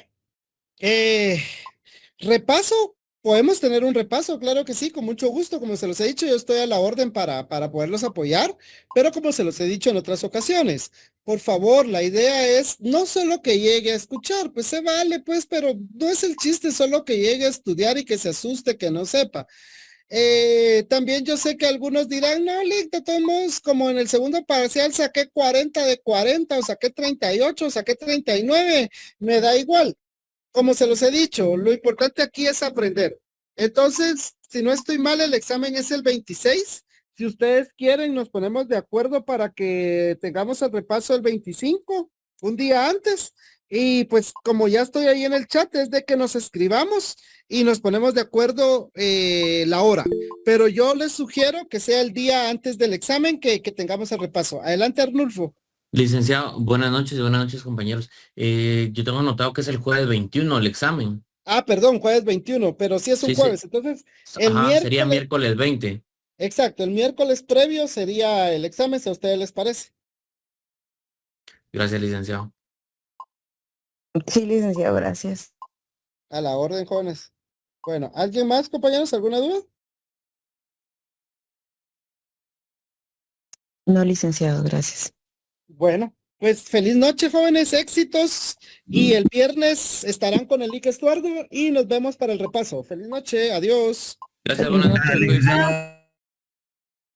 repaso, podemos tener un repaso, claro que sí, con mucho gusto, como se los he dicho, yo estoy a la orden para poderlos apoyar, pero como se los he dicho en otras ocasiones, por favor, la idea es no solo que llegue a escuchar, pues se vale, pues, pero no es el chiste solo que llegue a estudiar y que se asuste, que no sepa. También yo sé que algunos dirán, no, Lick, de todos modos, como en el segundo parcial saqué 40 de 40, o saqué 38, o saqué 39, me da igual. Como se los he dicho, lo importante aquí es aprender. Entonces, si no estoy mal, el examen es el 26. Si ustedes quieren, nos ponemos de acuerdo para que tengamos el repaso el 25, un día antes. Y pues como ya estoy ahí en el chat, es de que nos escribamos y nos ponemos de acuerdo la hora. Pero yo les sugiero que sea el día antes del examen que tengamos el repaso. Adelante, Arnulfo. Licenciado, buenas noches compañeros. Yo tengo anotado que es el jueves 21 el examen. Ah, perdón, jueves 21, pero sí es un jueves. Entonces, el miércoles... Sería miércoles 20. Exacto, el miércoles previo sería el examen, si a ustedes les parece. Gracias, licenciado. Sí, licenciado, gracias. A la orden, jóvenes. Bueno, ¿alguien más, compañeros? ¿Alguna duda? No, licenciado, gracias. Bueno, pues feliz noche, jóvenes, éxitos. Y el viernes estarán con el Lick Estuardo y nos vemos para el repaso. Feliz noche, adiós. Gracias, buenas noches.